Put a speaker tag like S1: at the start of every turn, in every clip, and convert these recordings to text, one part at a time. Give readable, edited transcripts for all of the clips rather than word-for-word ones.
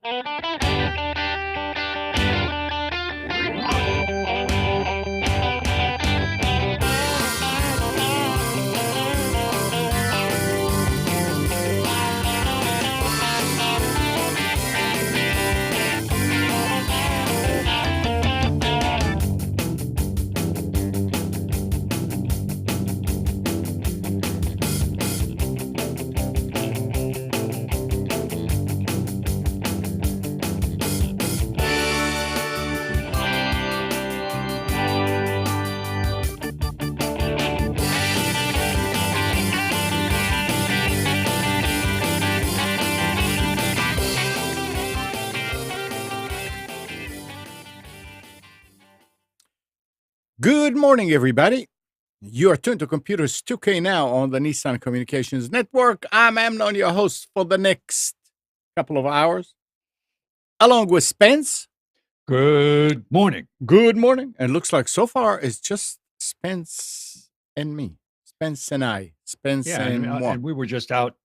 S1: Good morning, everybody. You are tuned to Computers 2K now on the Nissan Communications Network. I'm Amnon, your host for the next couple of hours, along with Spence.
S2: Good morning.
S1: Good morning. And looks like so far it's just Spence and me. Spence and I. Spence and moi.
S2: And we were just out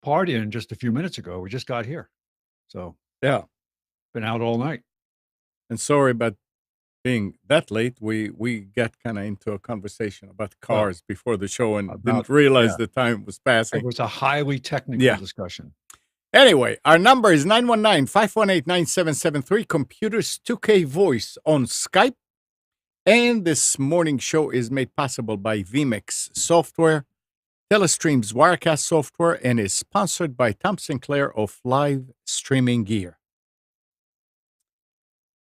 S2: partying just a few minutes ago. We just got here. So,
S1: yeah.
S2: Been out all night.
S1: And sorry about being that late. We got kind of into a conversation about cars before the show and didn't realize the time was passing.
S2: It was a highly technical discussion.
S1: Anyway, our number is 919-518-9773, Computers 2K Voice on Skype. And this morning show is made possible by vMix Software, Telestream's Wirecast software, and is sponsored by Tom Sinclair of Live Streaming Gear.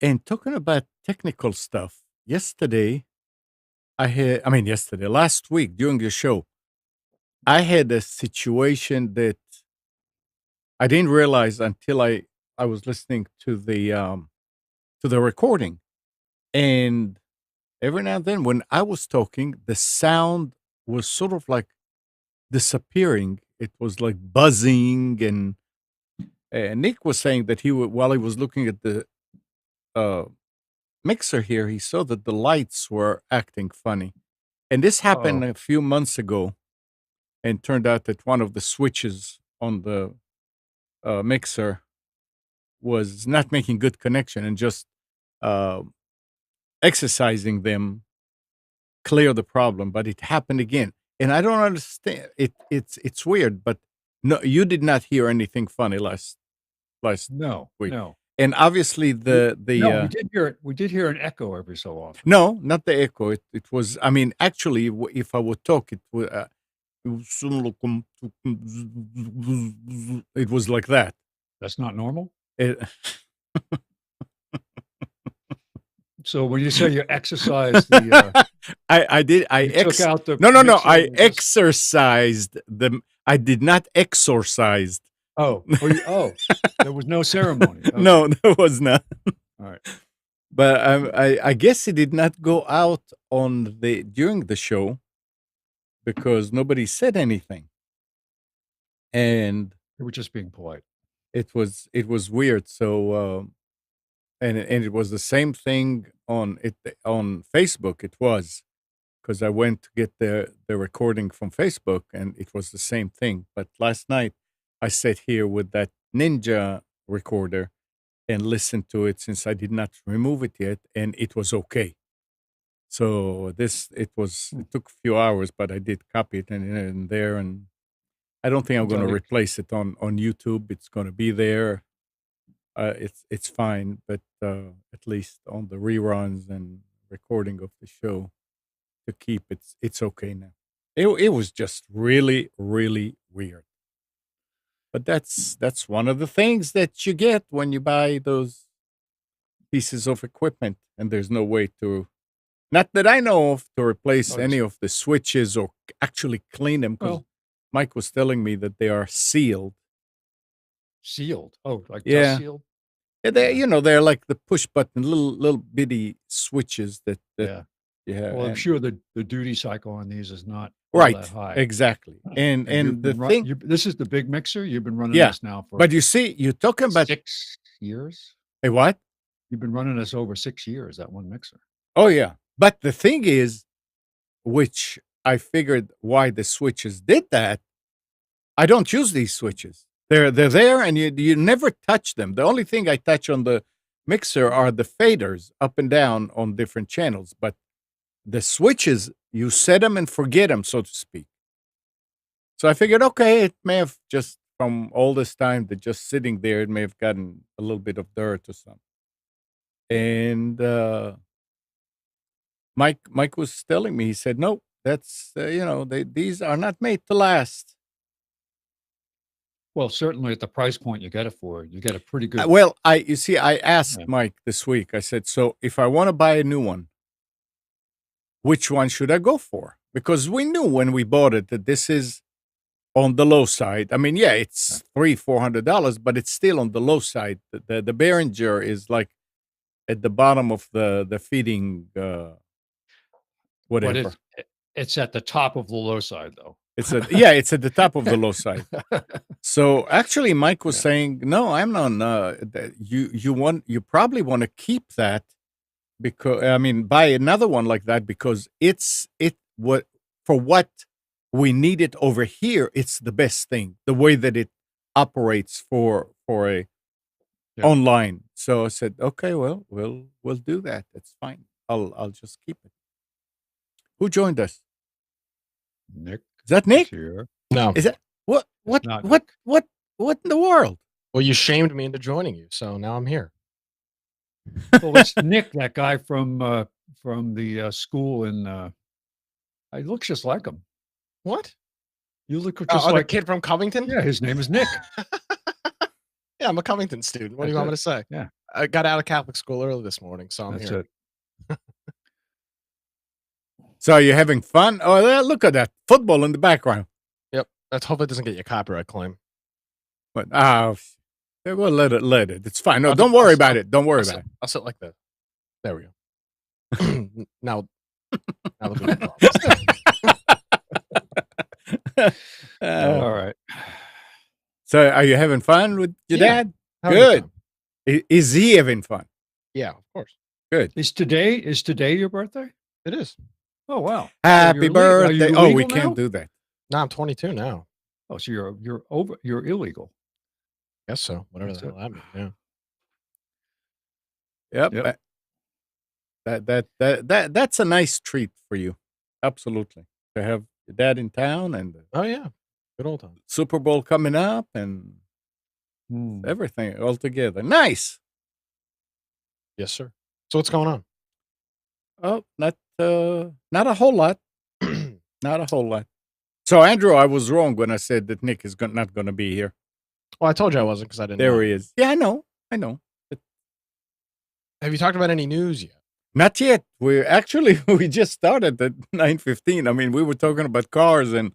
S1: And talking about technical stuff, last week during the show, I had a situation that I didn't realize until I was listening to the recording. And every now and then when I was talking, the sound was sort of like disappearing. It was like buzzing. And Nick was saying that while he was looking at the mixer here, he saw that the lights were acting funny. And this happened a few months ago, and turned out that one of the switches on the mixer was not making good connection, and just exercising them clear the problem. But it happened again, and I don't understand. It's weird, but no, you did not hear anything funny last week.
S2: No.
S1: And obviously
S2: we did hear an echo every so often.
S1: No, not the echo. It was, actually, if I would talk, it was like that.
S2: That's not normal? So when you say you exercised the...
S1: I exercised them. I did not exorcised.
S2: There was no ceremony. Okay.
S1: No, there was not.
S2: All right.
S1: But I guess it did not go out during the show because nobody said anything, and
S2: they were just being polite.
S1: It was weird. So and it was the same thing on Facebook. It was because I went to get the recording from Facebook, and it was the same thing. But last night I sat here with that Ninja recorder and listened to it, since I did not remove it yet, and it was okay. So it took a few hours, but I did copy it and there, and I don't think I'm going to replace it on YouTube. It's going to be there. It's fine, but at least on the reruns and recording of the show to keep it's okay now. It was just really, really weird. But that's one of the things that you get when you buy those pieces of equipment, and there's no way to, not that I know of, to replace any of the switches or actually clean them. Because Mike was telling me that they are sealed.
S2: Sealed? Oh, like dust sealed?
S1: They're like the push button, little bitty switches that you have.
S2: Well, I'm sure the duty cycle on these is not
S1: right,
S2: that high.
S1: Exactly. And the thing,
S2: this is the big mixer. You've been running this now for.
S1: But you see, you're talking about
S2: 6 years.
S1: Hey, what?
S2: You've been running this over 6 years. That one mixer.
S1: Oh yeah, but the thing is, which I figured why the switches did that. I don't use these switches. They're there, and you never touch them. The only thing I touch on the mixer are the faders up and down on different channels, but the switches, you set them and forget them, so to speak. So I figured, okay, it may have just from all this time that just sitting there, it may have gotten a little bit of dirt or something. And Mike was telling me, he said, no, that's these are not made to last.
S2: Well, certainly at the price point you get it for, you get a pretty good.
S1: Well, you see, I asked
S2: Yeah.
S1: Mike this week. I said, so if I want to buy a new one, which one should I go for? Because we knew when we bought it that this is on the low side. I mean, yeah, it's $300-400, but it's still on the low side. The Behringer is like at the bottom of the feeding
S2: But
S1: whatever.
S2: it's at the top of the low side, though.
S1: It's at the top of the low side. So actually, Mike was saying, no, I'm not. You probably want to keep that because buy another one like that because for what we need it over here. It's the best thing. The way that it operates for a online. So I said, okay, well, we'll do that. That's fine. I'll just keep it. Who joined us?
S2: Nick.
S1: Is that Nick?
S2: Here.
S3: No.
S1: Is that what in the world?
S3: Well, you shamed me into joining you, so now I'm here.
S2: Well, it's Nick, that guy from the school in. I look just like him.
S3: What?
S2: You look just like
S3: the kid from Covington?
S2: Yeah, his name is Nick.
S3: Yeah, I'm a Covington student. What do you want me to say?
S2: Yeah.
S3: I got out of Catholic school early this morning, so I'm here.
S2: It.
S1: So are you having fun? Oh, look at that football in the background.
S3: Yep. Let's hope it doesn't get you a copyright claim.
S1: But we'll let it. It's fine. No, don't worry about it. Don't worry about it.
S3: I'll sit like that. There we go. now the
S2: All right.
S1: So are you having fun with your dad?
S3: Good.
S1: Is he having fun?
S3: Yeah, of course.
S1: Good.
S2: Is today your birthday?
S3: It is.
S2: Oh wow!
S1: Happy birthday!
S2: Oh,
S1: we can't do that.
S3: No, I'm 22 now.
S2: Oh, so you're illegal.
S3: Guess so. Whatever the hell that means. Yeah.
S1: Yep. That's a nice treat for you. Absolutely. To have your dad in town and
S3: oh yeah, good old time.
S1: Super Bowl coming up and everything all together. Nice.
S3: Yes, sir. So what's going on?
S1: Oh, not a whole lot. Not a whole lot. So, Andrew, I was wrong when I said that Nick is not going to be here.
S3: Well, I told you I wasn't because I didn't know.
S1: There he is. Yeah, I know.
S3: Have you talked about any news yet?
S1: Not yet. We just started at 9:15. I mean, we were talking about cars and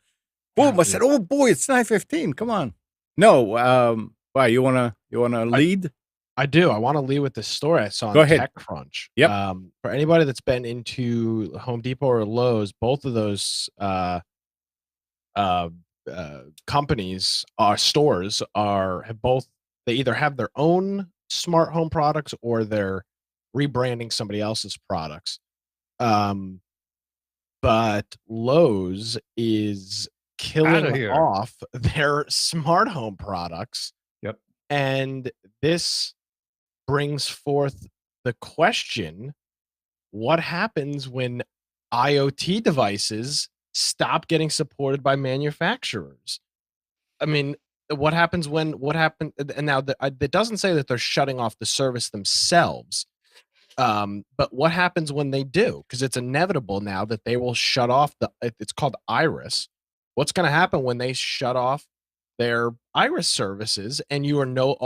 S1: boom, I said, oh boy, it's 9:15. Come on. No, why, you wanna lead?
S3: I do. I want to lead with this story I saw on TechCrunch.
S1: Yep.
S3: For anybody that's been into Home Depot or Lowe's, both of those companies stores they either have their own smart home products or they're rebranding somebody else's products. But Lowe's is killing off their smart home products.
S2: Yep.
S3: And this brings forth the question, what happens when IoT devices stop getting supported by manufacturers? I mean, what happened? And now it doesn't say that they're shutting off the service themselves. But what happens when they do? Because it's inevitable now that they will shut off it's called Iris. What's going to happen when they shut off their Iris services and you're no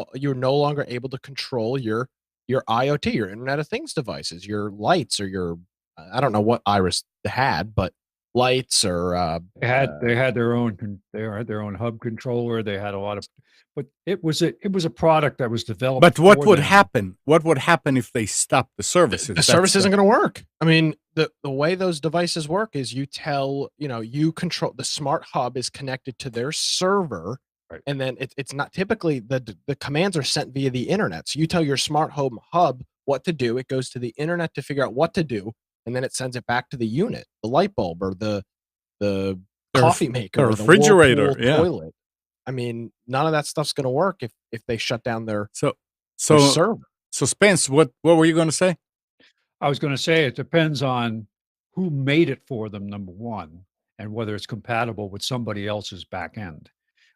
S3: longer able to control your IoT, your Internet of Things devices, your lights or your I don't know what Iris had, but lights or
S2: they had their own hub controller. They had a lot of, but it was a product that was developed.
S1: But what would happen? What would happen if they stop the services?
S3: The service isn't going to work. I mean, the way those devices work is you control the smart hub is connected to their server.
S2: Right.
S3: And then it's not typically the commands are sent via the internet. So you tell your smart home hub what to do. It goes to the internet to figure out what to do. And then it sends it back to the unit, the light bulb or the coffee maker,
S1: the refrigerator,
S3: toilet. I mean, none of that stuff's going to work if they shut down their
S1: So
S3: their
S1: so
S3: server.
S1: so Spence, what were you going to say?
S2: I was going to say it depends on who made it for them, number one, and whether it's compatible with somebody else's back end,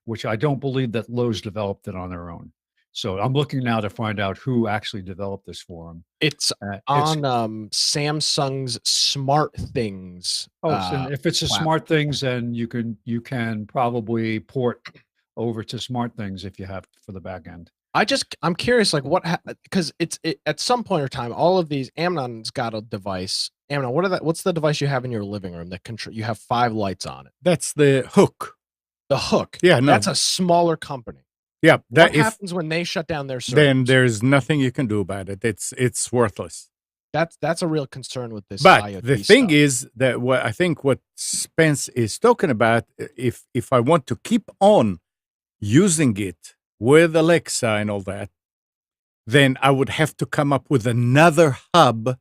S2: which I don't believe that Lowe's developed it on their own. So I'm looking now to find out who actually developed this for them.
S3: It's
S2: It's
S3: on Samsung's Smart Things.
S2: so if it's a Smart Things, then you can probably port over to Smart Things if you have for the back end.
S3: I'm curious, like because it's at some point in time, all of these Amnon's got a device. Amnon, what's the device you have in your living room that you have 5 lights on it?
S1: That's the hook.
S3: The hook.
S1: Yeah, no.
S3: That's a smaller company.
S1: Yeah,
S3: What happens when they shut down their servers?
S1: Then there's nothing you can do about it. It's worthless.
S3: That's a real concern with this
S1: But
S3: IoT
S1: the thing
S3: stuff.
S1: is that what Spence is talking about, if I want to keep on using it with Alexa and all that, then I would have to come up with another hub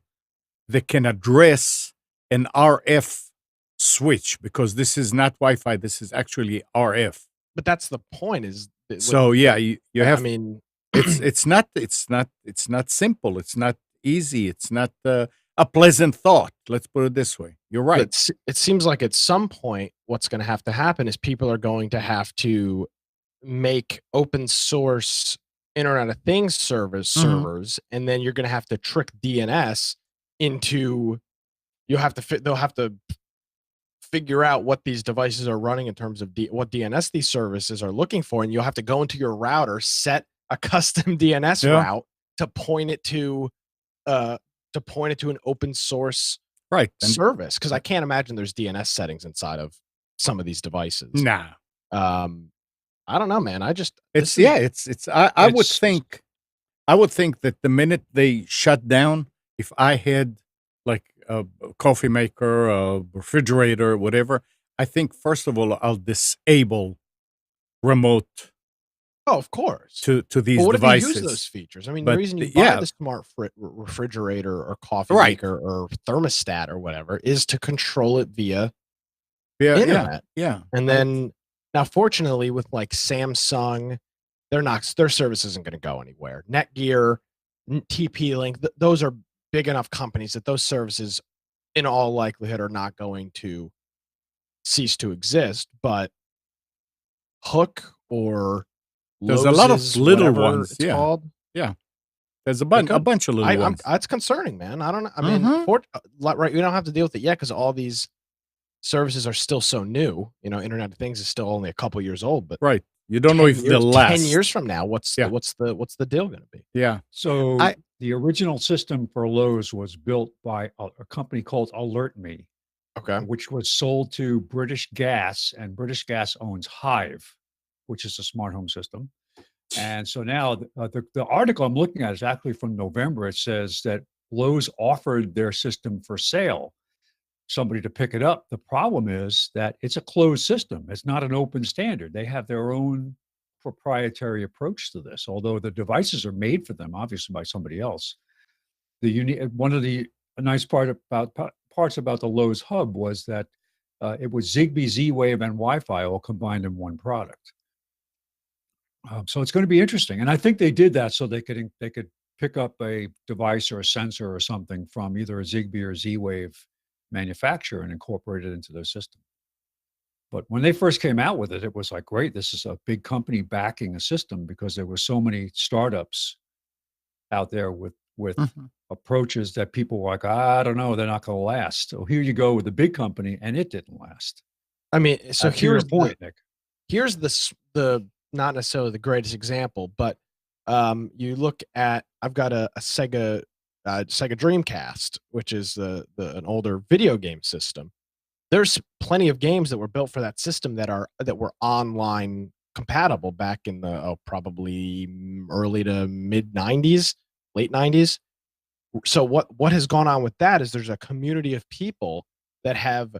S1: that can address an RF switch, because this is not Wi-Fi. This is actually RF.
S3: But that's the point. Is
S1: So yeah, you have.
S3: I mean,
S1: it's not simple. It's not easy. It's not a pleasant thought. Let's put it this way. You're right.
S3: it seems like at some point, what's going to happen is people are going to have to make open source Internet of Things servers, and then you're going to have to trick DNS into. They'll have to figure out what these devices are running in terms of what DNS these services are looking for, and you'll have to go into your router, set a custom DNS route to point it to an open source service, because I can't imagine there's DNS settings inside of some of these devices.
S1: Nah.
S3: I don't know, man. I
S1: would think that the minute they shut down, if I had like a coffee maker, a refrigerator, whatever, I think first of all I'll disable remote.
S3: Oh, of course.
S1: To these
S3: what
S1: devices.
S3: If you use those features? I mean, the reason you buy the smart refrigerator or coffee maker or thermostat or whatever is to control it via internet.
S1: Yeah.
S3: And then now, fortunately, with like Samsung, their service isn't going to go anywhere. Netgear, TP-Link, those are big enough companies that those services, in all likelihood, are not going to cease to exist. But Hook or
S1: there's a lot of little ones.
S3: It's called.
S1: Yeah. There's a bunch of little ones.
S3: It's concerning, man. I don't know. I mean, right, we don't have to deal with it yet because all these services are still so new. Internet of Things is still only a couple years old, but
S1: right. You don't know if they'll last.
S3: 10 years from now, what's the deal going to be?
S1: Yeah.
S2: So the original system for Lowe's was built by a company called Alert Me, which was sold to British Gas, and British Gas owns Hive, which is a smart home system. And so now the article I'm looking at is actually from November. It says that Lowe's offered their system for sale, somebody to pick it up. The problem is that it's a closed system. It's not an open standard. They have their own proprietary approach to this, although the devices are made for them, obviously, by somebody else. One of the nice parts about the Lowe's hub was that it was Zigbee, Z-Wave, and Wi-Fi all combined in one product. So it's going to be interesting, and I think they did that so they could pick up a device or a sensor or something from either a Zigbee or Z-Wave manufacturer and incorporate it into their system. But when they first came out with it, it was like, great, this is a big company backing a system, because there were so many startups out there with approaches that people were like, I don't know, they're not going to last. So here you go with a big company, and it didn't last.
S3: I mean, so here's
S2: your point, Nick.
S3: Here's the not necessarily the greatest example, but you look at, I've got a Sega Dreamcast, which is an older video game system. There's plenty of games that were built for that system that were online compatible back in the probably early to mid 90s, late 90s. So what has gone on with that is there's a community of people that have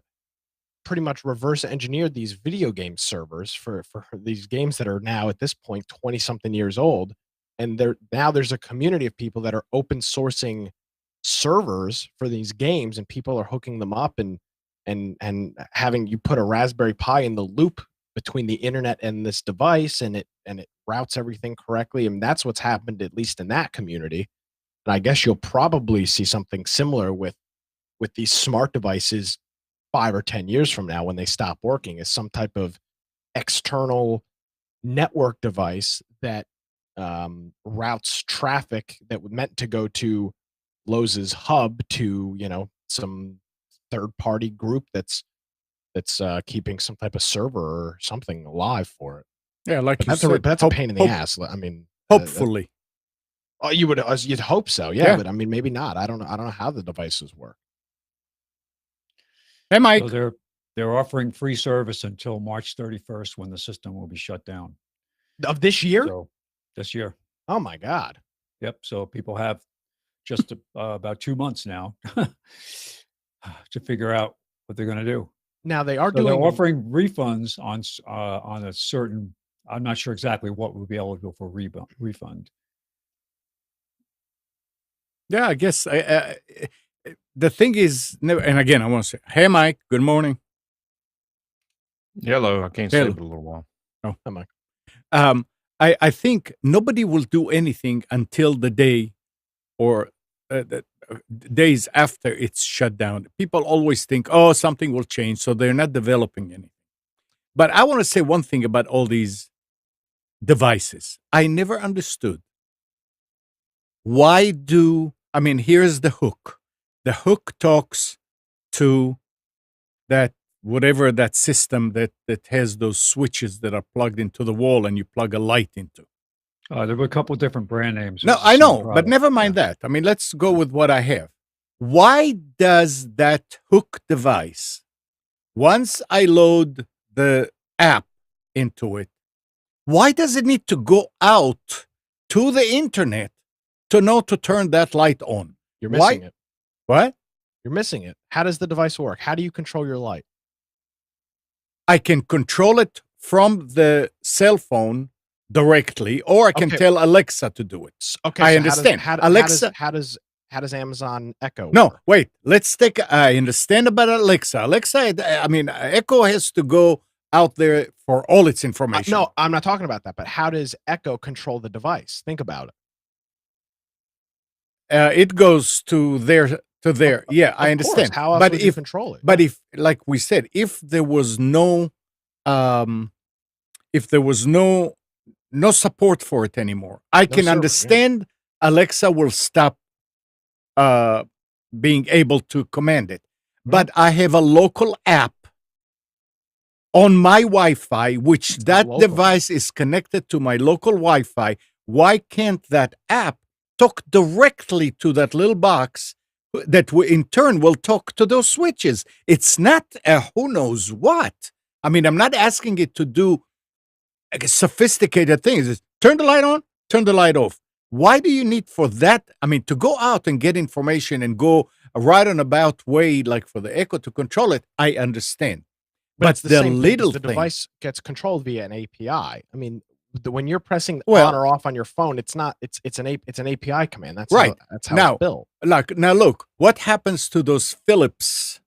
S3: pretty much reverse engineered these video game servers for these games that are now at this point 20 something years old. And there's a community of people that are open sourcing servers for these games, and people are hooking them up and having you put a Raspberry Pi in the loop between the internet and this device, and it routes everything correctly. And that's what's happened, at least in that community. And I guess you'll probably see something similar with these smart devices 5 or 10 years from now when they stop working, is some type of external network device that routes traffic that was meant to go to Lowe's hub to, some third party group that's keeping some type of server or something alive for it.
S1: Yeah, like
S3: But
S1: you said,
S3: that's a pain in the ass. I mean,
S1: hopefully.
S3: You'd hope so, yeah,
S1: Yeah.
S3: but I mean, maybe not. I don't know how the devices work.
S1: Hey, Mike.
S2: So they're offering free service until March 31st, when the system will be shut down.
S3: Of this year?
S2: So this year.
S3: Oh my God.
S2: Yep. So people have just about 2 months now to figure out what they're going to do.
S3: Now they are
S2: They're offering refunds on a certain. I'm not sure exactly what will be eligible for refund.
S1: Yeah, I guess the thing is, and again, I want to say, hey, Mike, good morning.
S4: Hello, I can't sleep in a little while.
S1: Oh,
S3: hi, Mike.
S1: I think nobody will do anything until the day or the days after it's shut down. People always think, oh, something will change, so they're not developing anything. But I want to say one thing about all these devices. I never understood. Here's the hook. The hook talks to that whatever that system that has those switches that are plugged into the wall and you plug a light into.
S2: There were a couple of different brand names.
S1: No, I know, but never mind that. I mean, let's go with what I have. Why does that hook device, once I load the app into it, why does it need to go out to the internet to know to turn that light on?
S3: You're missing it.
S1: What?
S3: You're missing it. How does the device work? How do you control your light?
S1: I can control it from the cell phone directly, or I can tell Alexa to do it.
S3: Okay,
S1: I
S3: so
S1: understand.
S3: Alexa, how does Amazon Echo?
S1: No, wait. Let's take. I understand about Alexa. Echo has to go out there for all its information.
S3: No, I'm not talking about that. But how does Echo control the device? Think about it.
S1: It goes to their. Yeah, I understand.
S3: How else would you control it?
S1: But if, like we said, if there was no support for it anymore, I can understand Alexa will stop being able to command it. But I have a local app on my Wi-Fi, which that device is connected to my local Wi-Fi. Why can't that app talk directly to that little box that in turn will talk to those switches? It's not who knows what. I mean, I'm not asking it to do sophisticated things. It's turn the light on, turn the light off. Why do you need for that? I mean, to go out and get information and go a right on about way, like for the Echo to control it, I understand.
S3: But it's the same thing. The device gets controlled via an API. I mean, when you're pressing on or off on your phone, it's not. It's an API command. That's
S1: right.
S3: That's how it's built.
S1: Now look, what happens to those Philips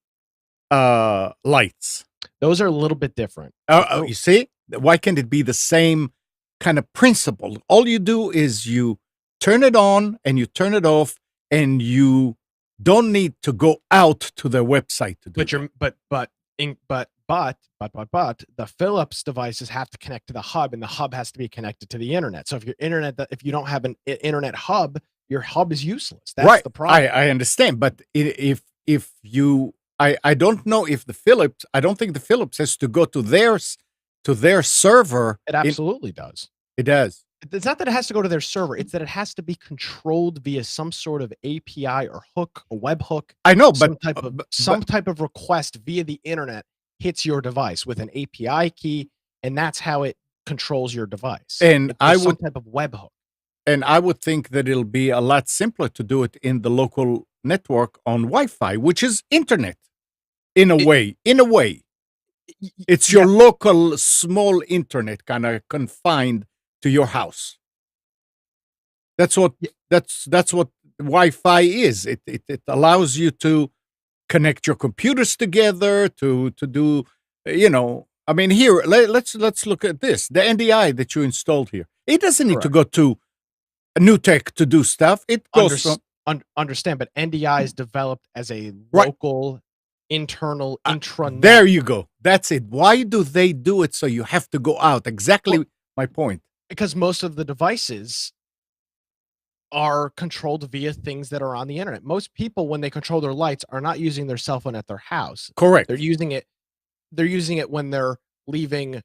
S1: lights?
S3: Those are a little bit different.
S1: You see, why can't it be the same kind of principle? All you do is you turn it on and you turn it off, and you don't need to go out to their website to do
S3: But the Philips devices have to connect to the hub, and the hub has to be connected to the internet. So if if you don't have an internet hub, your hub is useless. That's the problem.
S1: I understand, but if you, I don't know if I don't think the Philips has to go to their server.
S3: It absolutely does.
S1: It does.
S3: It's not that it has to go to their server. It's that it has to be controlled via some sort of API or hook, a web hook.
S1: I know,
S3: some type of request via the internet hits your device with an API key, and that's how it controls your device.
S1: And
S3: some type of web hook.
S1: And I would think that it'll be a lot simpler to do it in the local network on Wi-Fi, which is internet. In a way, it's your local small internet, kind of confined to your house. That's what Wi-Fi is. It allows you to connect your computers together to do, I mean, here let's look at this. The NDI that you installed here, it doesn't need to
S3: Correct.
S1: go to a new tech to do stuff. It goes from
S3: Understand, but NDI is developed as a
S1: Right.
S3: local, internal, intranet.
S1: there you go. That's it. Why do they do it so you have to go out? Exactly
S3: Well,
S1: my point.
S3: because most of the devices are controlled via things that are on the internet. Most people, when they control their lights, are not using their cell phone at their house.
S1: Correct.
S3: They're using it when they're leaving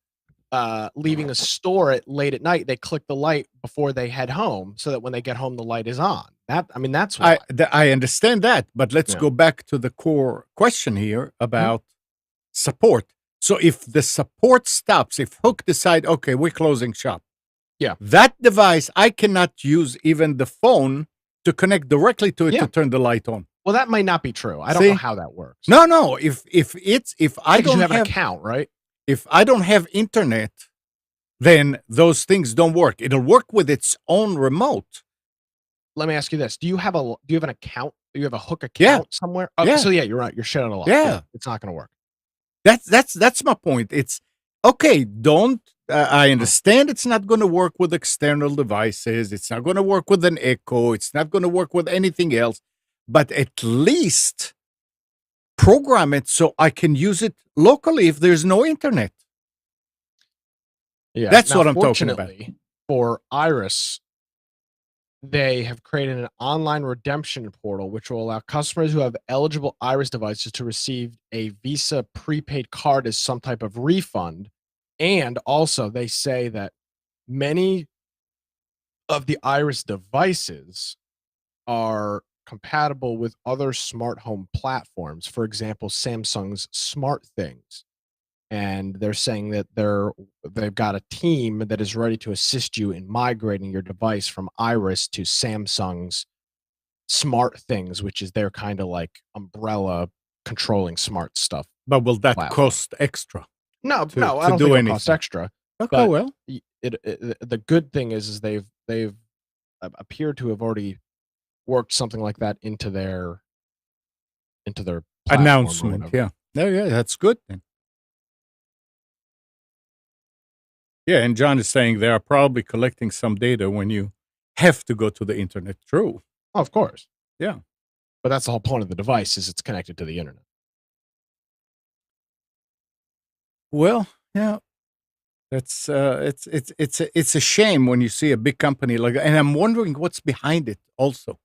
S3: a store at late at night. They click the light before they head home so that when they get home the light is on. That's why.
S1: I understand that, but let's
S3: Yeah.
S1: go back to the core question here about support. So if the support stops, if Hook decide, okay, we're closing shop,
S3: Yeah.
S1: that device I cannot use even the phone to connect directly to it
S3: Yeah.
S1: to turn the light on.
S3: Well, that might not be true. I don't
S1: See?
S3: know how that works.
S1: No. If I
S3: Because
S1: don't
S3: you have an
S1: have
S3: account, right?
S1: if I don't have internet, then those things don't work. It'll work with its own remote.
S3: Let me ask you this: Do you have an account? Do you have a Hook
S1: Yeah.
S3: account somewhere? Oh,
S1: Yeah.
S3: so yeah, you're right. You're shut it off.
S1: Yeah.
S3: It's not going to work.
S1: That's my point. It's okay. Don't I understand it's not going to work with external devices. It's not going to work with an Echo. It's not going to work with anything else. But at least program it so I can use it locally if there's no internet.
S3: Yeah,
S1: That's
S3: now,
S1: what I'm talking about.
S3: fortunately, for Iris, they have created an online redemption portal which will allow customers who have eligible Iris devices to receive a Visa prepaid card as some type of refund. And also, they say that many of the Iris devices are compatible with other smart home platforms, for example, Samsung's Smart Things. And they're saying that they've got a team that is ready to assist you in migrating your device from Iris to Samsung's Smart Things, which is their kind of like umbrella controlling smart stuff.
S1: But will that
S3: platform.
S1: cost extra?
S3: No,
S1: To-
S3: no, I
S1: to
S3: don't
S1: do
S3: think it costs
S1: anything.
S3: extra.
S1: Okay,
S3: But
S1: well,
S3: the good thing is they've appeared to have already worked something like that into their platform or
S1: announcement.
S3: whatever.
S1: Yeah. Yeah, that's good then. Yeah, and John is saying they are probably collecting some data when you have to go to the internet. True.
S3: Oh, of course.
S1: Yeah.
S3: But that's the whole point of the device is it's connected to the internet.
S1: Well, yeah. That's it's a shame when you see a big company like that. And I'm wondering what's behind it also.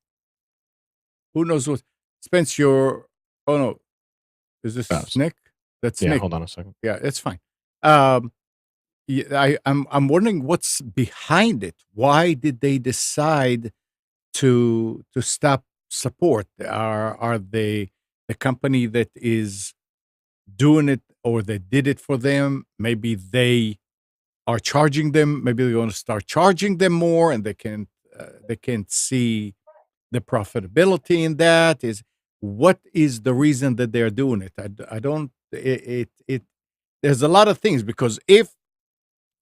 S1: Who knows what Spence your oh no. Is this
S3: Yes.
S1: Nick? That's
S3: Yeah,
S1: Nick.
S3: hold on a second.
S1: Yeah, it's fine. I'm wondering what's behind it. Why did they decide to stop support? Are they the company that is doing it, or they did it for them? Maybe they are charging them. Maybe they're going to start charging them more, and they can't see the profitability in that. Is what is the reason that they're doing it? I don't. It there's a lot of things, because if,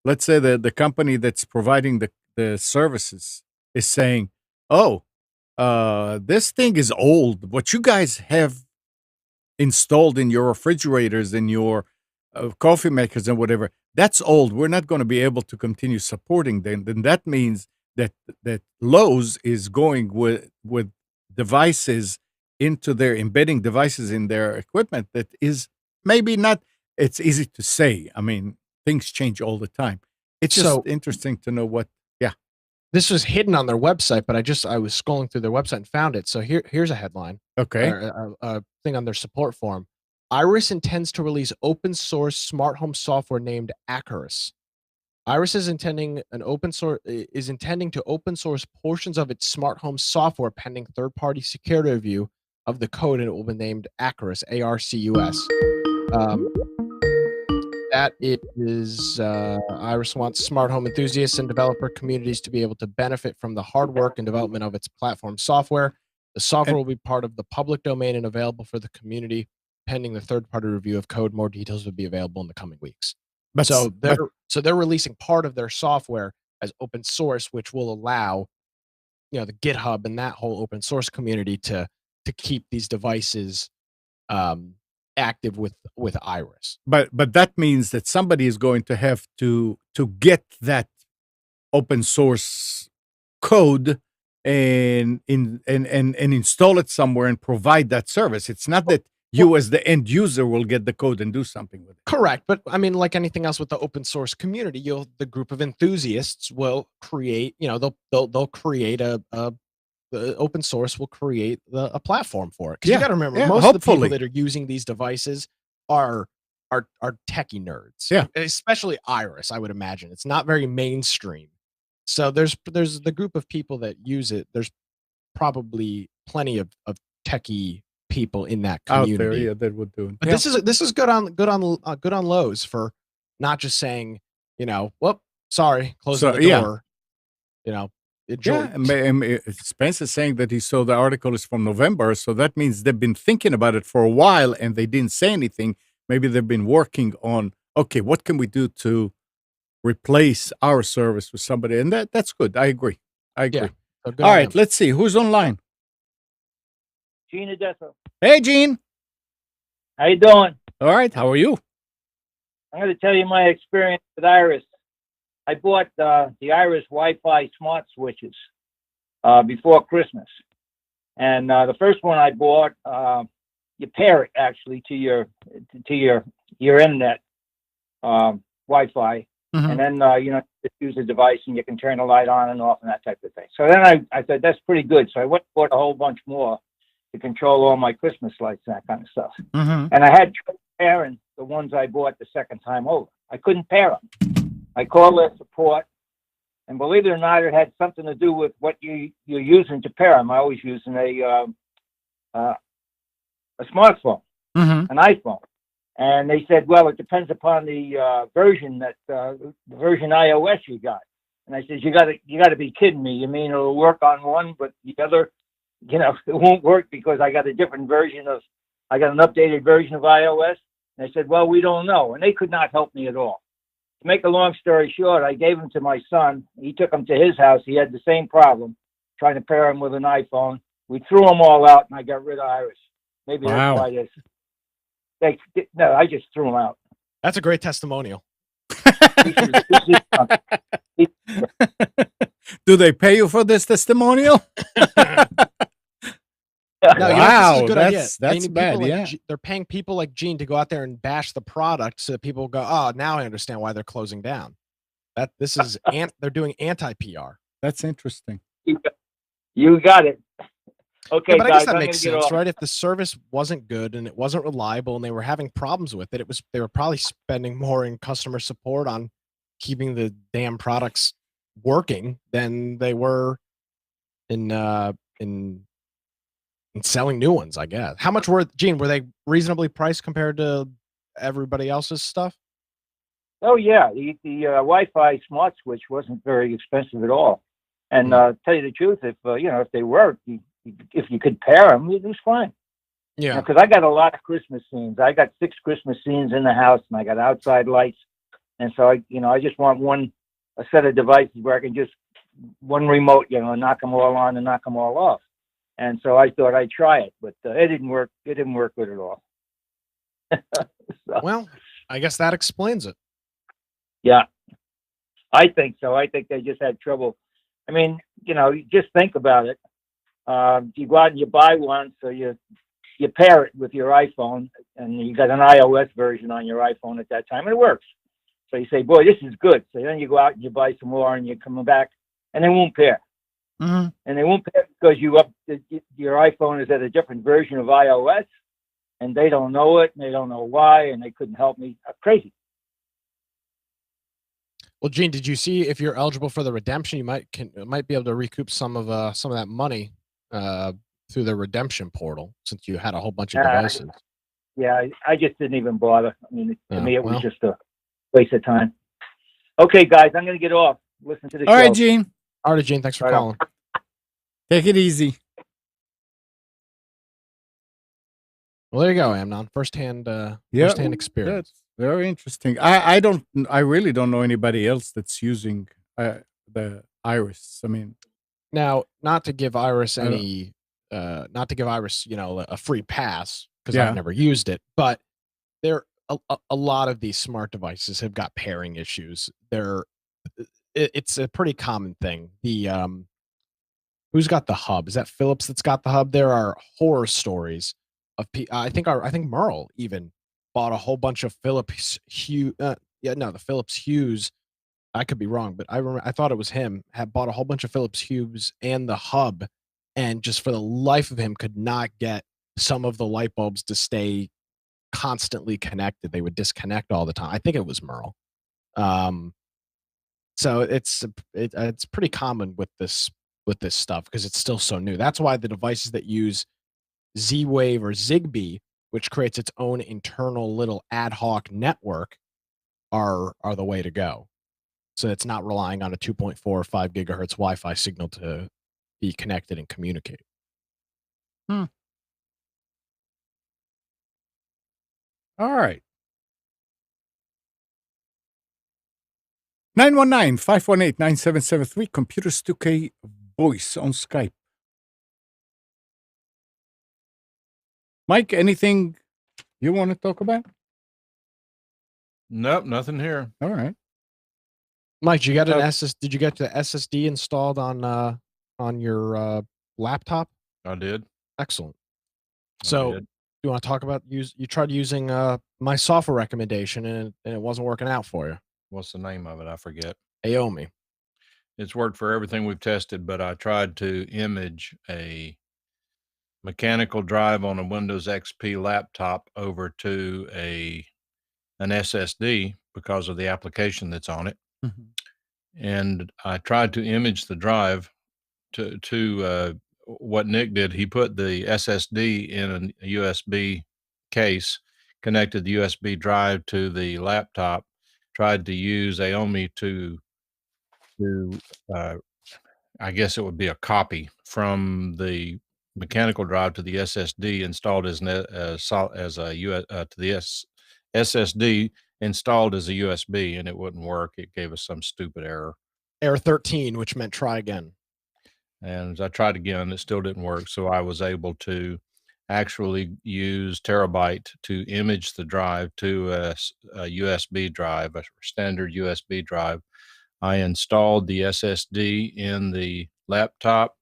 S1: let's say, the company that's providing the services is saying, oh, this thing is old, what you guys have installed in your refrigerators, in your coffee makers and whatever, that's old, we're not going to be able to continue supporting them, then that means that Lowe's is going with devices into their embedding devices in their equipment that is maybe not. It's easy to say. I mean, things change all the time. It's just
S3: So-
S1: interesting to know what.
S3: This was hidden on their website, but I was scrolling through their website and found it. So here's a headline.
S1: Okay.
S3: A thing on their support forum. Iris intends to release open source smart home software named Acuris. Iris is intending to open source portions of its smart home software pending third-party security review of the code, and it will be named Acuris, ARCUS. That it is Iris wants smart home enthusiasts and developer communities to be able to benefit from the hard work and development of its platform software. The software will be part of the public domain and available for the community pending the third-party review of code. More details will be available in the coming weeks. So they're releasing part of their software as open source, which will allow, the GitHub and that whole open source community to keep these devices active with Iris.
S1: But that means that somebody is going to have to get that open source code and install it somewhere and provide that service. It's not that you as the end user will get the code and do something with it.
S3: Correct, but I mean, like anything else with the open source community, the group of enthusiasts will create. They'll create the open source will create a platform for it. Because you got to remember, most of the people that are using these devices are techie nerds.
S1: Yeah,
S3: especially Iris. I would imagine it's not very mainstream. So there's the group of people that use it. There's probably plenty of techie people in that community
S1: out there, yeah, that would do it.
S3: But this is good on Lowe's for not just saying, whoop, sorry, closing the door.
S1: Yeah, Spencer's saying that he saw the article is from November, so that means they've been thinking about it for a while and they didn't say anything. Maybe they've been working on, okay, what can we do to replace our service with somebody? And that's good. I agree.
S3: Yeah.
S1: All right, let's see. Who's online?
S4: Gene Adesso.
S1: Hey, Gene.
S4: How you doing?
S1: All right. How are you?
S4: I'm going to tell you my experience with Iris. I bought the Iris Wi-Fi smart switches before Christmas, and the first one I bought, you pair it actually to your internet Wi-Fi, and then just use the device and you can turn the light on and off and that type of thing. So then I said that's pretty good. So I went and bought a whole bunch more to control all my Christmas lights and that kind of stuff. And I had trouble pairing the ones I bought the second time over. I couldn't pair them. I called their support, and believe it or not, it had something to do with what you're using to pair them. I was using a smartphone, an iPhone, and they said, well, it depends upon the version the version iOS you got. And I said, you got to be kidding me. You mean it'll work on one, but the other, it won't work because I got a different version I got an updated version of iOS. And they said, well, we don't know, and they could not help me at all. To make a long story short, I gave them to my son. He took them to his house. He had the same problem, trying to pair them with an iPhone. We threw them all out, and I got rid of Iris. Maybe that's why I just threw them out.
S3: That's a great testimonial.
S1: Do they pay you for this testimonial?
S3: No,
S1: wow,
S3: that's
S1: bad. Yeah,
S3: they're paying people like Gene to go out there and bash the product, so that people go, "Oh, now I understand why they're closing down." This is they're doing anti-PR.
S1: That's interesting.
S4: You got it. Okay,
S3: but I
S4: guys,
S3: guess that makes sense, right? If the service wasn't good and it wasn't reliable, and they were having problems with it, they were probably spending more in customer support on keeping the damn products working than they were in selling new ones, I guess. How much were they reasonably priced compared to everybody else's stuff?
S4: Oh yeah, the Wi-Fi smart switch wasn't very expensive at all. And tell you the truth, if they worked, if you could pair them, it was fine.
S3: Yeah,
S4: because I got a lot of Christmas scenes. I got 6 Christmas scenes in the house, and I got outside lights. And so I just want a set of devices where I can just one remote, knock them all on and knock them all off. And so I thought I'd try it, but it didn't work. It didn't work good at all. So,
S3: well, I guess that explains it.
S4: Yeah, I think so. I think they just had trouble. I mean, just think about it. You go out and you buy one, so you pair it with your iPhone, and you got an iOS version on your iPhone at that time, and it works. So you say, boy, this is good. So then you go out and you buy some more, and you come back, and they won't pair. And they won't pair because your iPhone is at a different version of iOS, and they don't know it, and they don't know why, and they couldn't help me. Crazy.
S3: Well, Gene, did you see if you're eligible for the redemption? You might be able to recoup some of that money through the redemption portal, since you had a whole bunch of devices.
S4: Yeah, I just didn't even bother. I mean, to me, it was just a waste of time. Okay, guys, I'm going to get off. Listen to the show.
S1: All right, Gene.
S3: All right, Gene. Thanks for calling.
S1: Take it easy.
S3: Well, there you go, Amnon. First-hand experience.
S1: That's very interesting. I really don't know anybody else that's using the Iris. I mean,
S3: now, not to give Iris a free pass, because I've never used it, but a lot of these smart devices have got pairing issues. It's a pretty common thing. Who's got the hub? Is that Philips that's got the hub? There are horror stories of I think Merle even bought a whole bunch of Philips Hue. The Philips Hues. I could be wrong, but I thought it was him. Had bought a whole bunch of Philips Hues and the hub, and just for the life of him could not get some of the light bulbs to stay constantly connected. They would disconnect all the time. I think it was Merle. So it's pretty common with this stuff because it's still so new. That's why the devices that use Z-Wave or Zigbee, which creates its own internal little ad hoc network, are the way to go. So it's not relying on a 2.4 or 5 gigahertz Wi-Fi signal to be connected and communicate.
S1: All right. 919-518-9773, Computers 2K voice on Skype. Mike, anything you want to talk about?
S5: Nope, nothing here.
S1: All right.
S3: Mike, did you get the SSD installed on your laptop?
S5: I did.
S3: Excellent. So, you want to talk about you tried using my software recommendation and it wasn't working out for you.
S5: What's the name of it? I forget.
S3: Aomi.
S5: It's worked for everything we've tested, but I tried to image a mechanical drive on a Windows XP laptop over to an SSD because of the application that's on it.
S1: Mm-hmm.
S5: And I tried to image the drive to what Nick did. He put the SSD in a USB case, connected the USB drive to the laptop, tried to use Aomi to I guess it would be a copy from the mechanical drive to the SSD installed as SSD installed as a USB, and it wouldn't work. It gave us some stupid error.
S3: Error 13, which meant try again.
S5: And as I tried again, it still didn't work. So I was able to actually use Terabyte to image the drive to a USB drive, a standard USB drive. I installed the SSD in the laptop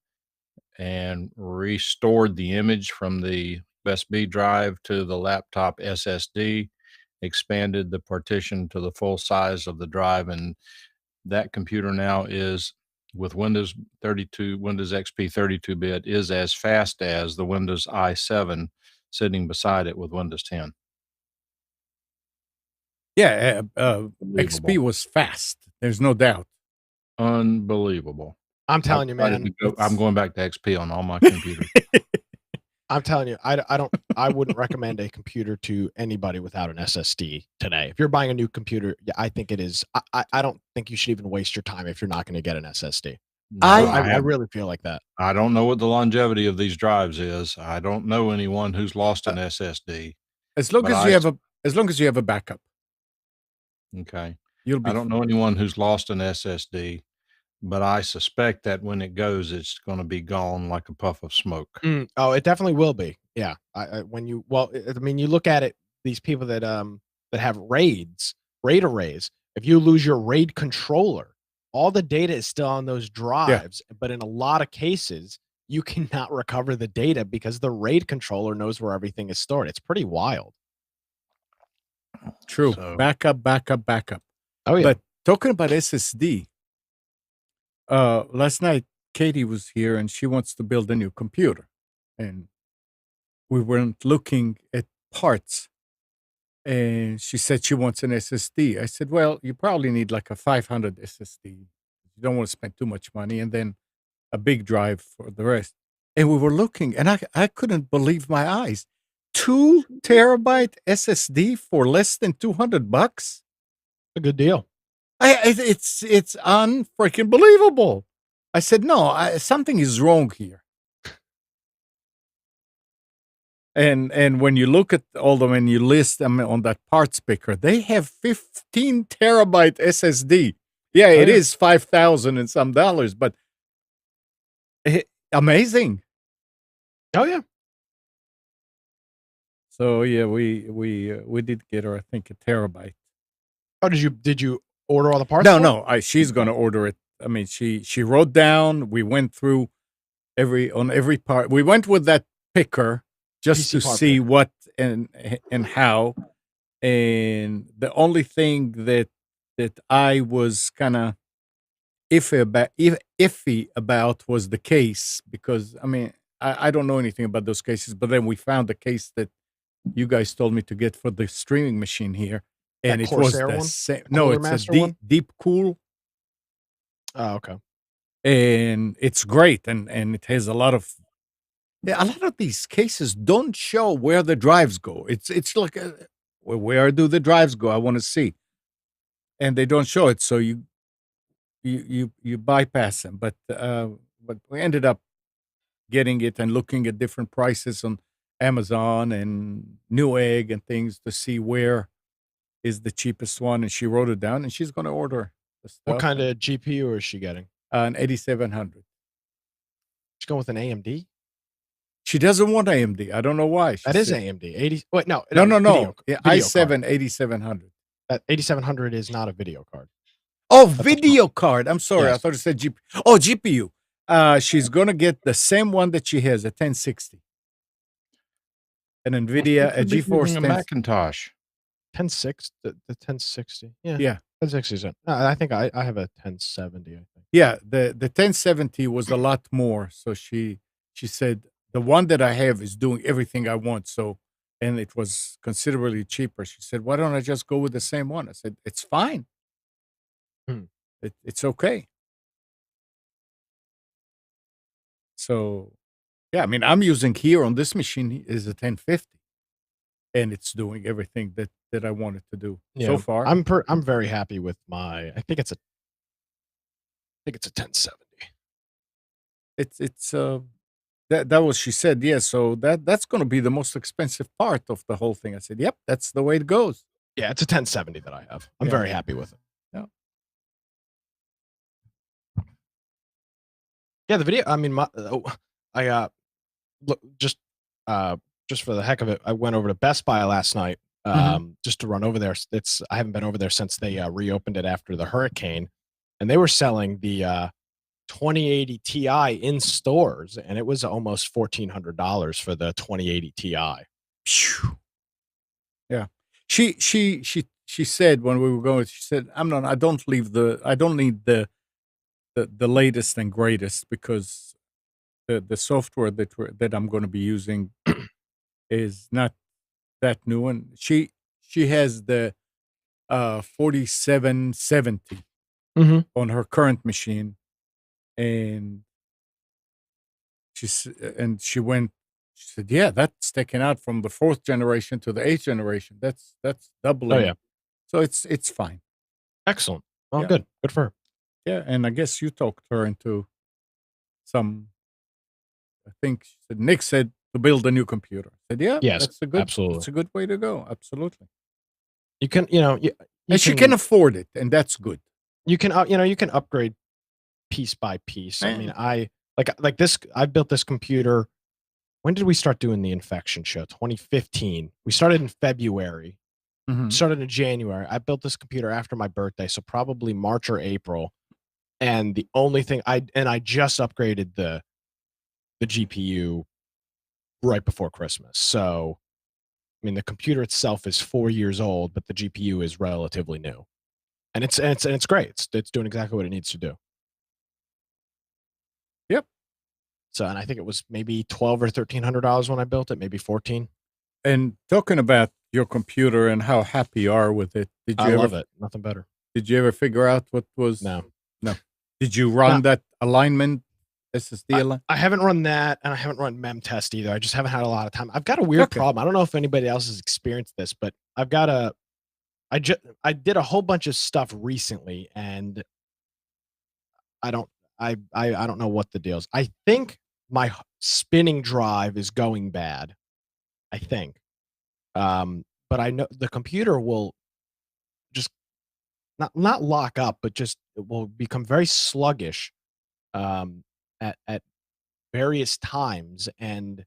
S5: and restored the image from the USB drive to the laptop SSD, expanded the partition to the full size of the drive, and that computer now is, with Windows XP 32-bit, is as fast as the Windows i7 sitting beside it with Windows 10.
S1: Yeah, XP was fast. There's no doubt.
S5: Unbelievable.
S3: I'm telling you, man.
S5: I'm going back to XP on all my computers.
S3: I'm telling you, I wouldn't recommend a computer to anybody without an SSD today. If you're buying a new computer, I think it is. I don't think you should even waste your time if you're not going to get an SSD.
S5: No,
S3: I really feel like that.
S5: I don't know what the longevity of these drives is. I don't know anyone who's lost an SSD.
S1: As long as you have a backup.
S5: Okay. I don't know anyone who's lost an SSD, but I suspect that when it goes, it's going to be gone like a puff of smoke.
S3: Oh, it definitely will be. Yeah. You look at it, these people that have RAID arrays, if you lose your RAID controller, all the data is still on those drives, but in a lot of cases, you cannot recover the data because the RAID controller knows where everything is stored. It's pretty wild.
S1: True.
S5: So,
S1: backup.
S3: Oh, yeah.
S1: But talking about SSD, last night, Katie was here and she wants to build a new computer. And we weren't looking at parts. And she said she wants an SSD. I said, well, you probably need like a 500 SSD. You don't want to spend too much money. And then a big drive for the rest. And we were looking, and I couldn't believe my eyes. 2 terabyte SSD for less than $200.
S3: A good deal.
S1: It's unfreaking believable. I said, no, something is wrong here. And when you look at all them and you list them on that parts picker, they have 15 terabyte SSD. Yeah, it is $5,000 and some dollars, but amazing.
S3: Oh yeah.
S1: So yeah, we did get her, I think, a terabyte.
S3: Oh, did you order all the parts?
S1: No,
S3: for it?
S1: no, she's gonna order it. I mean, she wrote down. We went through every part. We went with that picker just
S3: PC
S1: to
S3: part
S1: see
S3: picker.
S1: what and how. And the only thing that I was kind of iffy about was the case, because I mean I don't know anything about those cases, but then we found the case that you guys told me to get for the streaming machine here,
S3: That
S1: and it was
S3: Corsair
S1: the
S3: one?
S1: same.
S3: The
S1: No,
S3: Cooler
S1: it's a
S3: Master one?
S1: deep cool,
S3: Oh, okay.
S1: and it's great, and it has a lot of. Yeah, a lot of these cases don't show where the drives go. It's like, well, where do the drives go? I want to see, and they don't show it, so you bypass them. But we ended up getting it and looking at different prices on Amazon and Newegg and things to see where is the cheapest one. And she wrote it down, and she's going to order the
S3: What
S1: stuff.
S3: kind of GPU is she getting?
S1: An 8700.
S3: She's going with an AMD?
S1: She doesn't want AMD. I don't know why.
S3: That is AMD. 80. Wait, no.
S1: No. Yeah,
S3: Video
S1: i7
S3: card.
S1: 8700.
S3: That 8700 is not a video card.
S1: Oh, video card. I'm sorry. I
S3: Yes.
S1: thought it said GPU. Oh, GPU. She's going to get the same one that she has, a 1060. An NVIDIA, a GeForce
S5: using a
S1: 10.
S5: Macintosh.
S3: 1060, the 1060. Yeah.
S1: Yeah.
S3: 1060 is it. No, I think I have a 1070, I think.
S1: Yeah, the 1070 was a lot more. So she said the one that I have is doing everything I want. So, and it was considerably cheaper. She said, "Why don't I just go with the same one?" I said, "It's fine.
S3: Hmm.
S1: It's okay." So, yeah, I mean, I'm using here on this machine is a 1050, and it's doing everything that I wanted to do so far.
S3: I'm very happy with my. I think it's a 1070.
S1: It's that was, she said, yeah, so that's going to be the most expensive part of the whole thing. I said, yep, that's the way it goes.
S3: Yeah, it's a 1070 that I have. I'm
S1: Yeah.
S3: very happy with it.
S1: Yeah.
S3: Yeah, the video. I mean, I look just for the heck of it, I went over to Best Buy last night just to run over there. I haven't been over there since they reopened it after the hurricane, and they were selling the 2080 Ti in stores, and it was almost $1,400 for the 2080 Ti.
S1: Phew. Yeah. She said when we were going, she said, I don't need the latest and greatest, because the software that I'm going to be using is not that new. And she has the 4770 on her current machine, and she said, yeah, that's taken out from the 4th generation to the 8th generation. That's doubling.
S3: Oh yeah,
S1: so it's fine.
S3: excellent. Oh,
S1: Yeah.
S3: good for her.
S1: Yeah, and I guess you talked her into some. I think she said, Nick said to build a new computer. I said, yeah,
S3: Yes,
S1: that's a good way to go. Absolutely.
S3: You can,
S1: And she can afford it, and that's good.
S3: you can you can upgrade piece by piece. I mean, I this. I built this computer. When did we start doing the infection show? 2015. We started in February. Started in January. I built this computer after my birthday, so probably March or April. And the only thing I just upgraded the GPU right before Christmas. So, I mean, the computer itself is 4 years old, but the GPU is relatively new, and it's great. It's doing exactly what it needs to do.
S1: Yep.
S3: So, and I think it was maybe $1,200 or $1,300 when I built it, maybe 14.
S1: And talking about your computer and how happy you are with it,
S3: I love it. Nothing better.
S1: Did you ever figure out what was?
S3: No.
S1: Did you run that alignment, SSD alignment?
S3: I haven't run that, and I haven't run mem test either. I just haven't had a lot of time. I've got a weird problem. I don't know if anybody else has experienced this, but I've got I did a whole bunch of stuff recently, and I don't know what the deal is. I think my spinning drive is going bad. I think. But I know the computer will just not lock up, but just it will become very sluggish at various times, and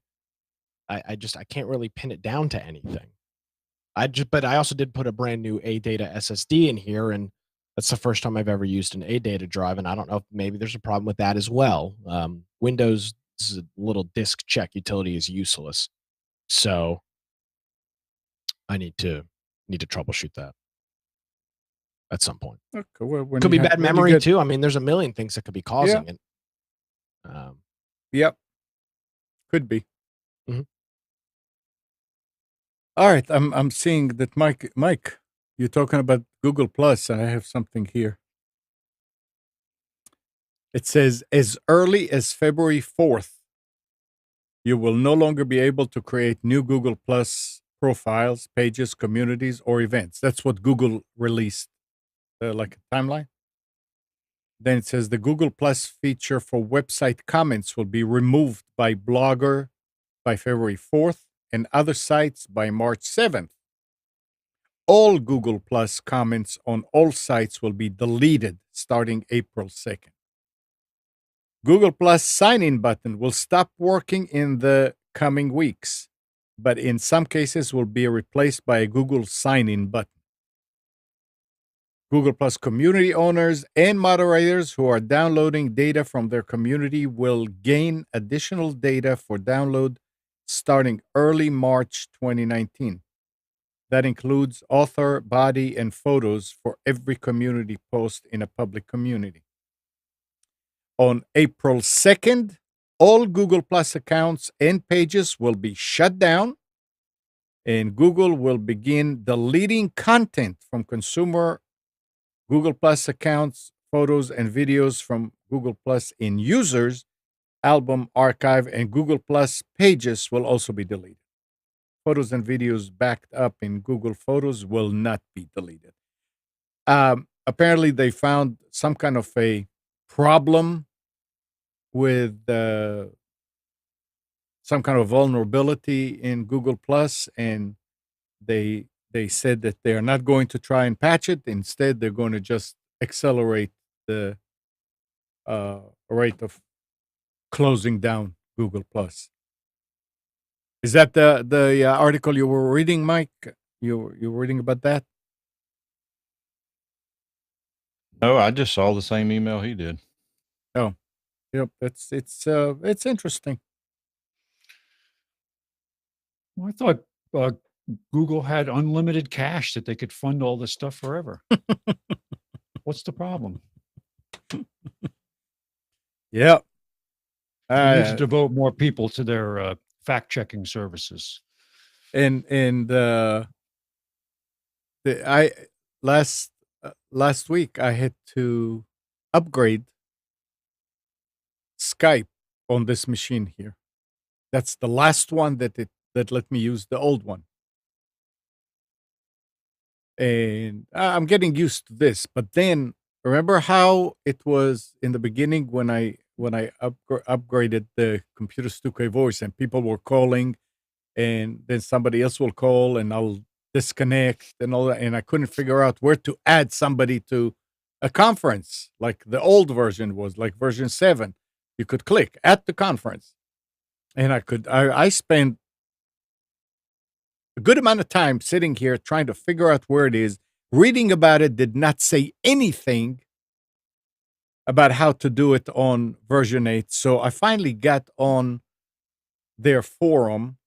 S3: I can't really pin it down to anything. But I also did put a brand new ADATA SSD in here, and that's the first time I've ever used an ADATA drive, and I don't know if maybe there's a problem with that as well. Windows' little disk check utility is useless, so I need to troubleshoot that at some point.
S1: Okay, well,
S3: Could be bad memory too. I mean, there's a million things that could be causing it.
S1: Yep, could be.
S3: Mhm.
S1: All right, I'm seeing that Mike, you're talking about Google Plus, and I have something here. It says as early as February 4th, you will no longer be able to create new Google Plus profiles, pages, communities, or events. That's what Google released, like a timeline. Then it says the Google Plus feature for website comments will be removed by Blogger by February 4th and other sites by March 7th. All Google Plus comments on all sites will be deleted starting April 2nd. Google Plus sign-in button will stop working in the coming weeks, but in some cases will be replaced by a Google sign-in button. Google Plus community owners and moderators who are downloading data from their community will gain additional data for download starting early March 2019. That includes author, body, and photos for every community post in a public community. On April 2nd, all Google Plus accounts and pages will be shut down, and Google will begin deleting content from consumer Google Plus accounts, photos, and videos from Google Plus in users, album, archive, and Google Plus pages will also be deleted. Photos and videos backed up in Google Photos will not be deleted. Apparently, they found some kind of a problem with some kind of vulnerability in Google Plus, and they said that they are not going to try and patch it. Instead, they're going to just accelerate the rate of closing down Google Plus. Is that the article you were reading, Mike? You were reading about that?
S5: No, I just saw the same email he did.
S1: Oh, yep. It's interesting.
S2: Well, I thought Google had unlimited cash that they could fund all this stuff forever. What's the problem?
S1: Yeah.
S2: They need to devote more people to their fact-checking services.
S1: And last week I had to upgrade Skype on this machine here. That's the last one that let me use the old one. And I'm getting used to this. But then remember how it was in the beginning when I upgraded the Computer Studio voice and people were calling, and then somebody else will call and I'll disconnect and all that, and I couldn't figure out where to add somebody to a conference. Like the old version was, like version 7. You could click at the conference. And I spent a good amount of time sitting here trying to figure out where it is. Reading about it did not say anything about how to do it on version 8. So I finally got on their forum,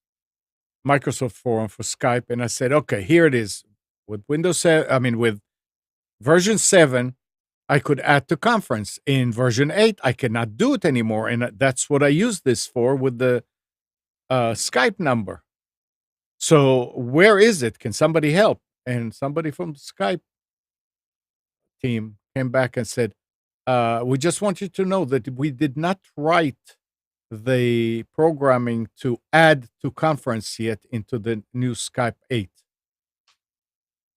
S1: Microsoft forum for Skype, and I said, okay, here it is. With with version 7, I could add to conference. In version 8, I cannot do it anymore. And that's what I use this for with the Skype number. So where is it? Can somebody help? And somebody from the Skype team came back and said, we just want you to know that we did not write the programming to add to conference yet into the new Skype 8.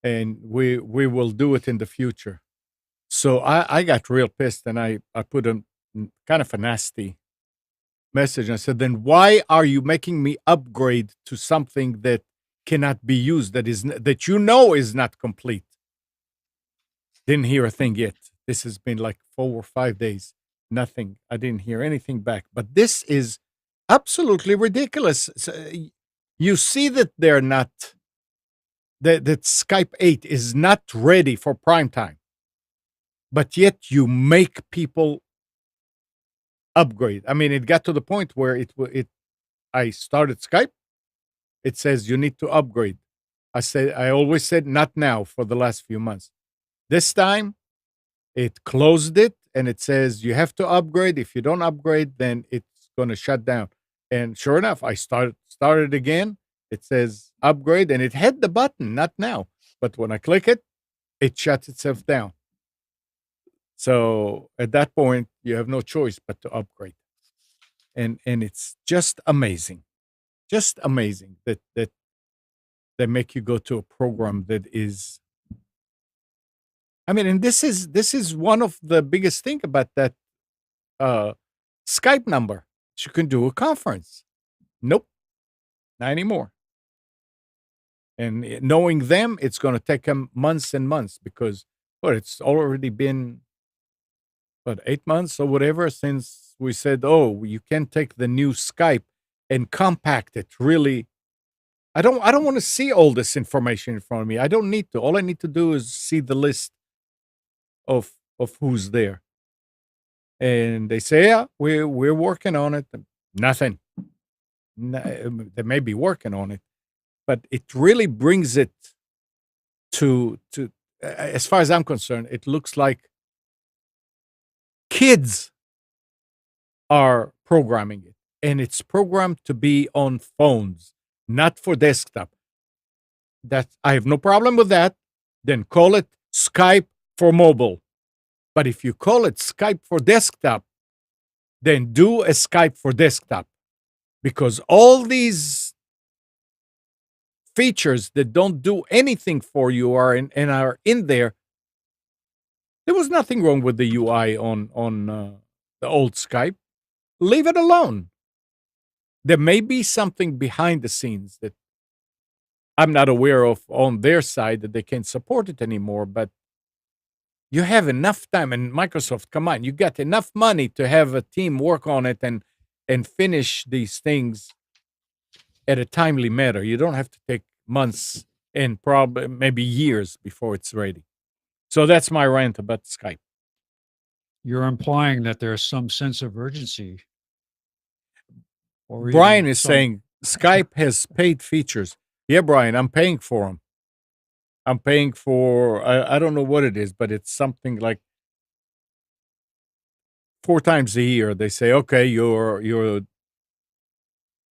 S1: And we will do it in the future. So I got real pissed, and I put a kind of a nasty message. I said, then why are you making me upgrade to something that cannot be used, that is not complete? Didn't hear a thing yet. This has been like 4 or 5 days. Nothing. I didn't hear anything back. But this is absolutely ridiculous. So you see that they're not, that Skype 8 is not ready for prime time, but yet you make people upgrade. I mean, it got to the point where I started Skype. It says you need to upgrade. I always said not now for the last few months. This time, it closed it and it says you have to upgrade. If you don't upgrade, then it's going to shut down. And sure enough, I started again. It says upgrade, and it had the button, not now. But when I click it, it shuts itself down. So at that point, you have no choice but to upgrade. And it's just amazing that they make you go to a program that is. I mean, and this is one of the biggest thing about that Skype number. You can do a conference. Nope, not anymore. And knowing them, it's going to take them months and months because, well, it's already been, 8 months or whatever since we said, oh, you can take the new Skype and compact it. Really, I don't want to see all this information in front of me. I don't need to. All I need to do is see the list of who's there. And they say, yeah, we're working on it. Nothing. They may be working on it, but it really brings it to as far as I'm concerned, it looks like kids are programming it, and it's programmed to be on phones, not for desktop. That I have no problem with that. Then call it Skype for mobile. But if you call it Skype for desktop, then do a Skype for desktop. Because all these features that don't do anything for you are in there. There was nothing wrong with the UI on the old Skype. Leave it alone. There may be something behind the scenes that I'm not aware of on their side that they can't support it anymore, but you have enough time, and Microsoft, come on, you got enough money to have a team work on it and finish these things at a timely manner. You don't have to take months and probably maybe years before it's ready. So that's my rant about Skype.
S2: You're implying that there's some sense of urgency. Or
S1: Brian is saying Skype has paid features. Yeah, Brian, I'm paying for them. I'm paying for, I don't know what it is, but it's something like 4 times a year. They say, okay, your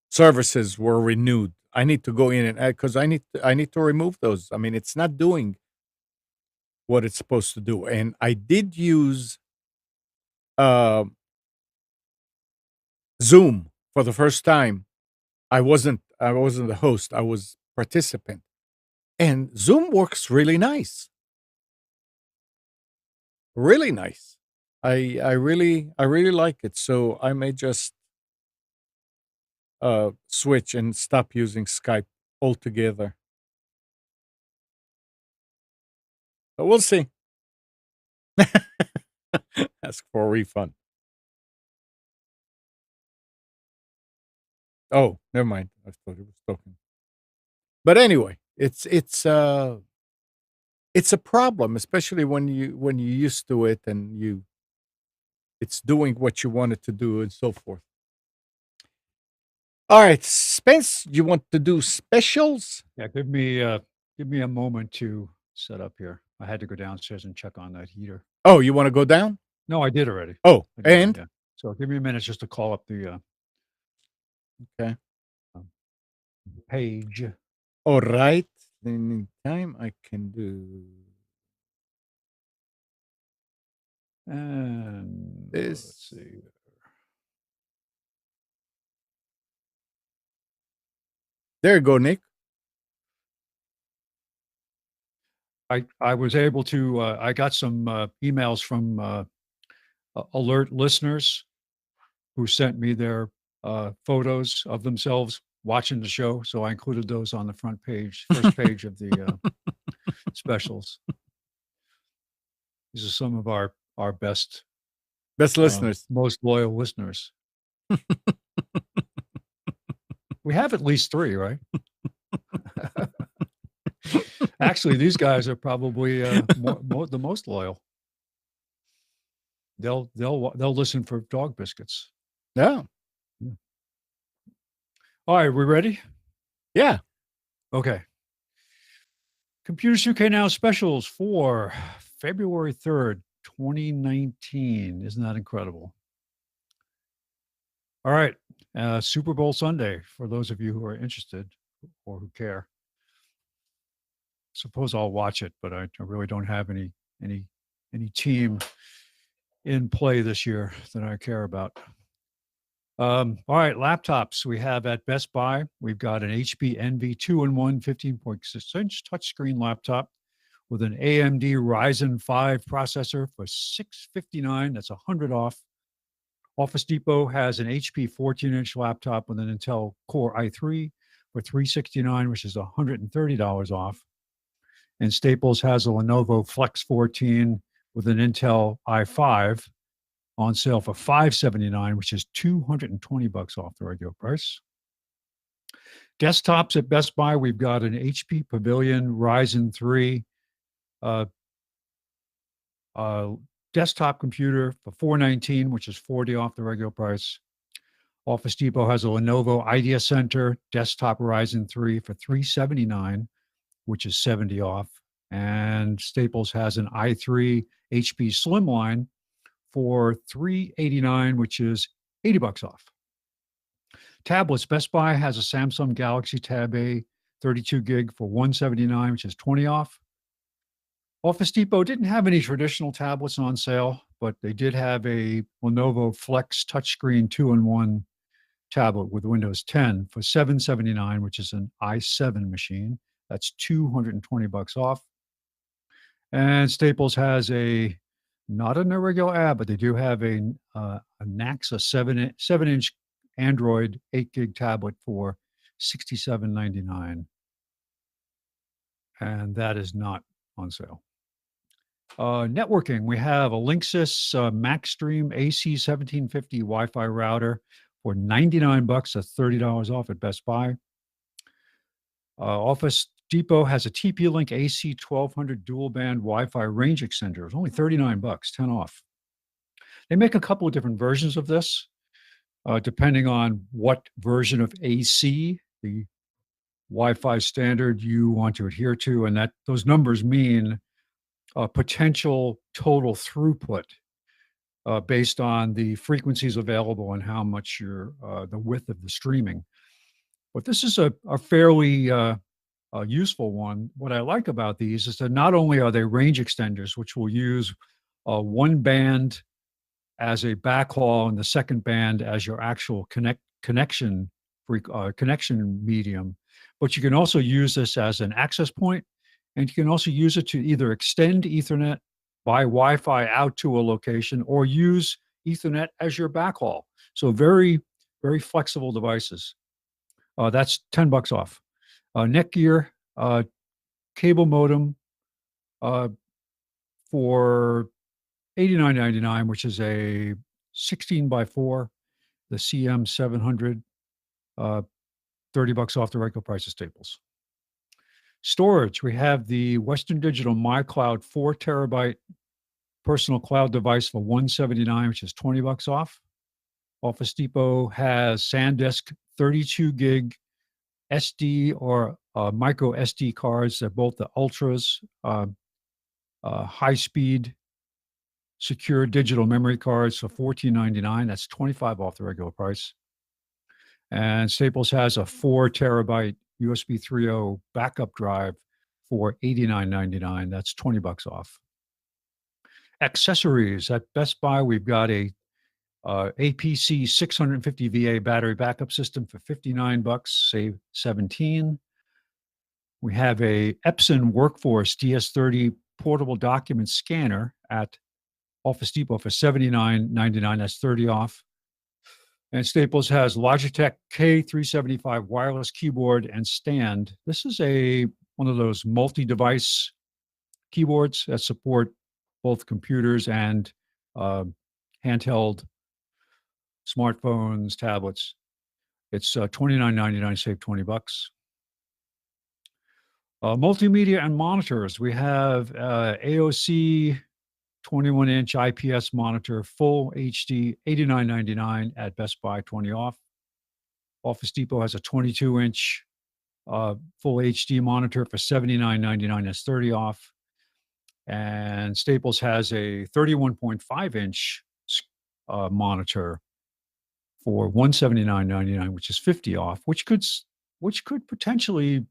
S1: services were renewed. I need to go in and add, because I need to remove those. I mean, it's not doing what it's supposed to do. And I did use Zoom for the first time. I wasn't the host. I was participant. And Zoom works really nice. Really nice. I really like it. So I may just switch and stop using Skype altogether. But we'll see. Ask for a refund. Oh, never mind. I thought it was talking. But anyway, it's a problem, especially when you're used to it and it's doing what you want it to do and so forth. All right, Spence, you want to do specials?
S2: Yeah, give me a moment to set up here. I had to go downstairs and check on that heater.
S1: Oh, you want to go down?
S2: No, I did already.
S1: Oh,
S2: I did,
S1: and
S2: yeah. So give me a minute just to call up the
S1: okay
S2: page.
S1: All right. In the meantime, I can do
S2: And
S1: this.
S2: let's see.
S1: There you go, Nick.
S2: I was able to, I got some emails from alert listeners who sent me their photos of themselves watching the show. So I included those on the front page, first page of the specials. These are some of our best
S1: listeners.
S2: Most loyal listeners. We have at least 3, right? Actually, these guys are probably the most loyal. They'll listen for dog biscuits.
S1: Yeah.
S2: All right, we ready?
S1: Yeah.
S2: Okay. Computers UK Now specials for February 3rd, 2019. Isn't that incredible? All right. Super Bowl Sunday, for those of you who are interested or who care. Suppose I'll watch it, but I really don't have any team in play this year that I care about. All right, laptops we have at Best Buy. We've got an HP Envy 2-in-1 15.6-inch touchscreen laptop with an AMD Ryzen 5 processor for $659. That's $100 off. Office Depot has an HP 14-inch laptop with an Intel Core i3 for $369, which is $130 off. And Staples has a Lenovo Flex 14 with an Intel i5 on sale for $579, which is $220 off the regular price. Desktops at Best Buy, we've got an HP Pavilion Ryzen 3 desktop computer for $419, which is $40 off the regular price. Office Depot has a Lenovo Idea Center desktop Ryzen 3 for $379, which is $70 off. And Staples has an i3 HP Slimline for $389, which is $80 off. Tablets, Best Buy has a Samsung Galaxy Tab A 32 gig for $179, which is $20 off. Office Depot didn't have any traditional tablets on sale, but they did have a Lenovo Flex touchscreen 2-in-1 tablet with Windows 10 for $779, which is an i7 machine. That's $220 off. And Staples has a, not an irregular ad, but they do have a Naxa 7-inch Android 8 gig tablet for $67.99. And that is not on sale. Networking, we have a Linksys MaxStream AC 1750 Wi-Fi router for $99. That's $30 off at Best Buy. Office Depot has a TP-Link AC 1200 dual band Wi-Fi range extender. It's only $39, 10 off. They make a couple of different versions of this, depending on what version of AC, the Wi-Fi standard, you want to adhere to, and that those numbers mean potential total throughput based on the frequencies available and how much the width of the streaming. But this is a fairly useful one. What I like about these is that not only are they range extenders, which will use one band as a backhaul and the second band as your actual connection medium, but you can also use this as an access point, and you can also use it to either extend Ethernet by Wi-Fi out to a location or use Ethernet as your backhaul. So very, very flexible devices. That's $10 off. Netgear cable modem for $89.99, which is a 16x4, the CM700, $30 off the regular price of Staples. Storage, we have the Western Digital MyCloud 4 terabyte personal cloud device for $179, which is $20 off. Office Depot has SanDisk 32 gig SD or micro SD cards. They're both the Ultras, high speed, secure digital memory cards for $14.99. That's $25 off the regular price. And Staples has a 4 terabyte USB 3.0 backup drive for $89.99. That's $20 off. Accessories at Best Buy, we've got a APC 650 VA battery backup system for $59, save $17. We have a Epson Workforce DS30 portable document scanner at Office Depot for $79.99. That's $30 off. And Staples has Logitech K375 wireless keyboard and stand. This is one of those multi-device keyboards that support both computers and handheld smartphones, tablets. It's $29.99, save $20. Multimedia and monitors. We have AOC 21-inch IPS monitor, full HD, $89.99 at Best Buy, 20 off. Office Depot has a 22-inch full HD monitor for $79.99, that's 30 off. And Staples has a 31.5-inch monitor for $179.99, which is 50 off, which could potentially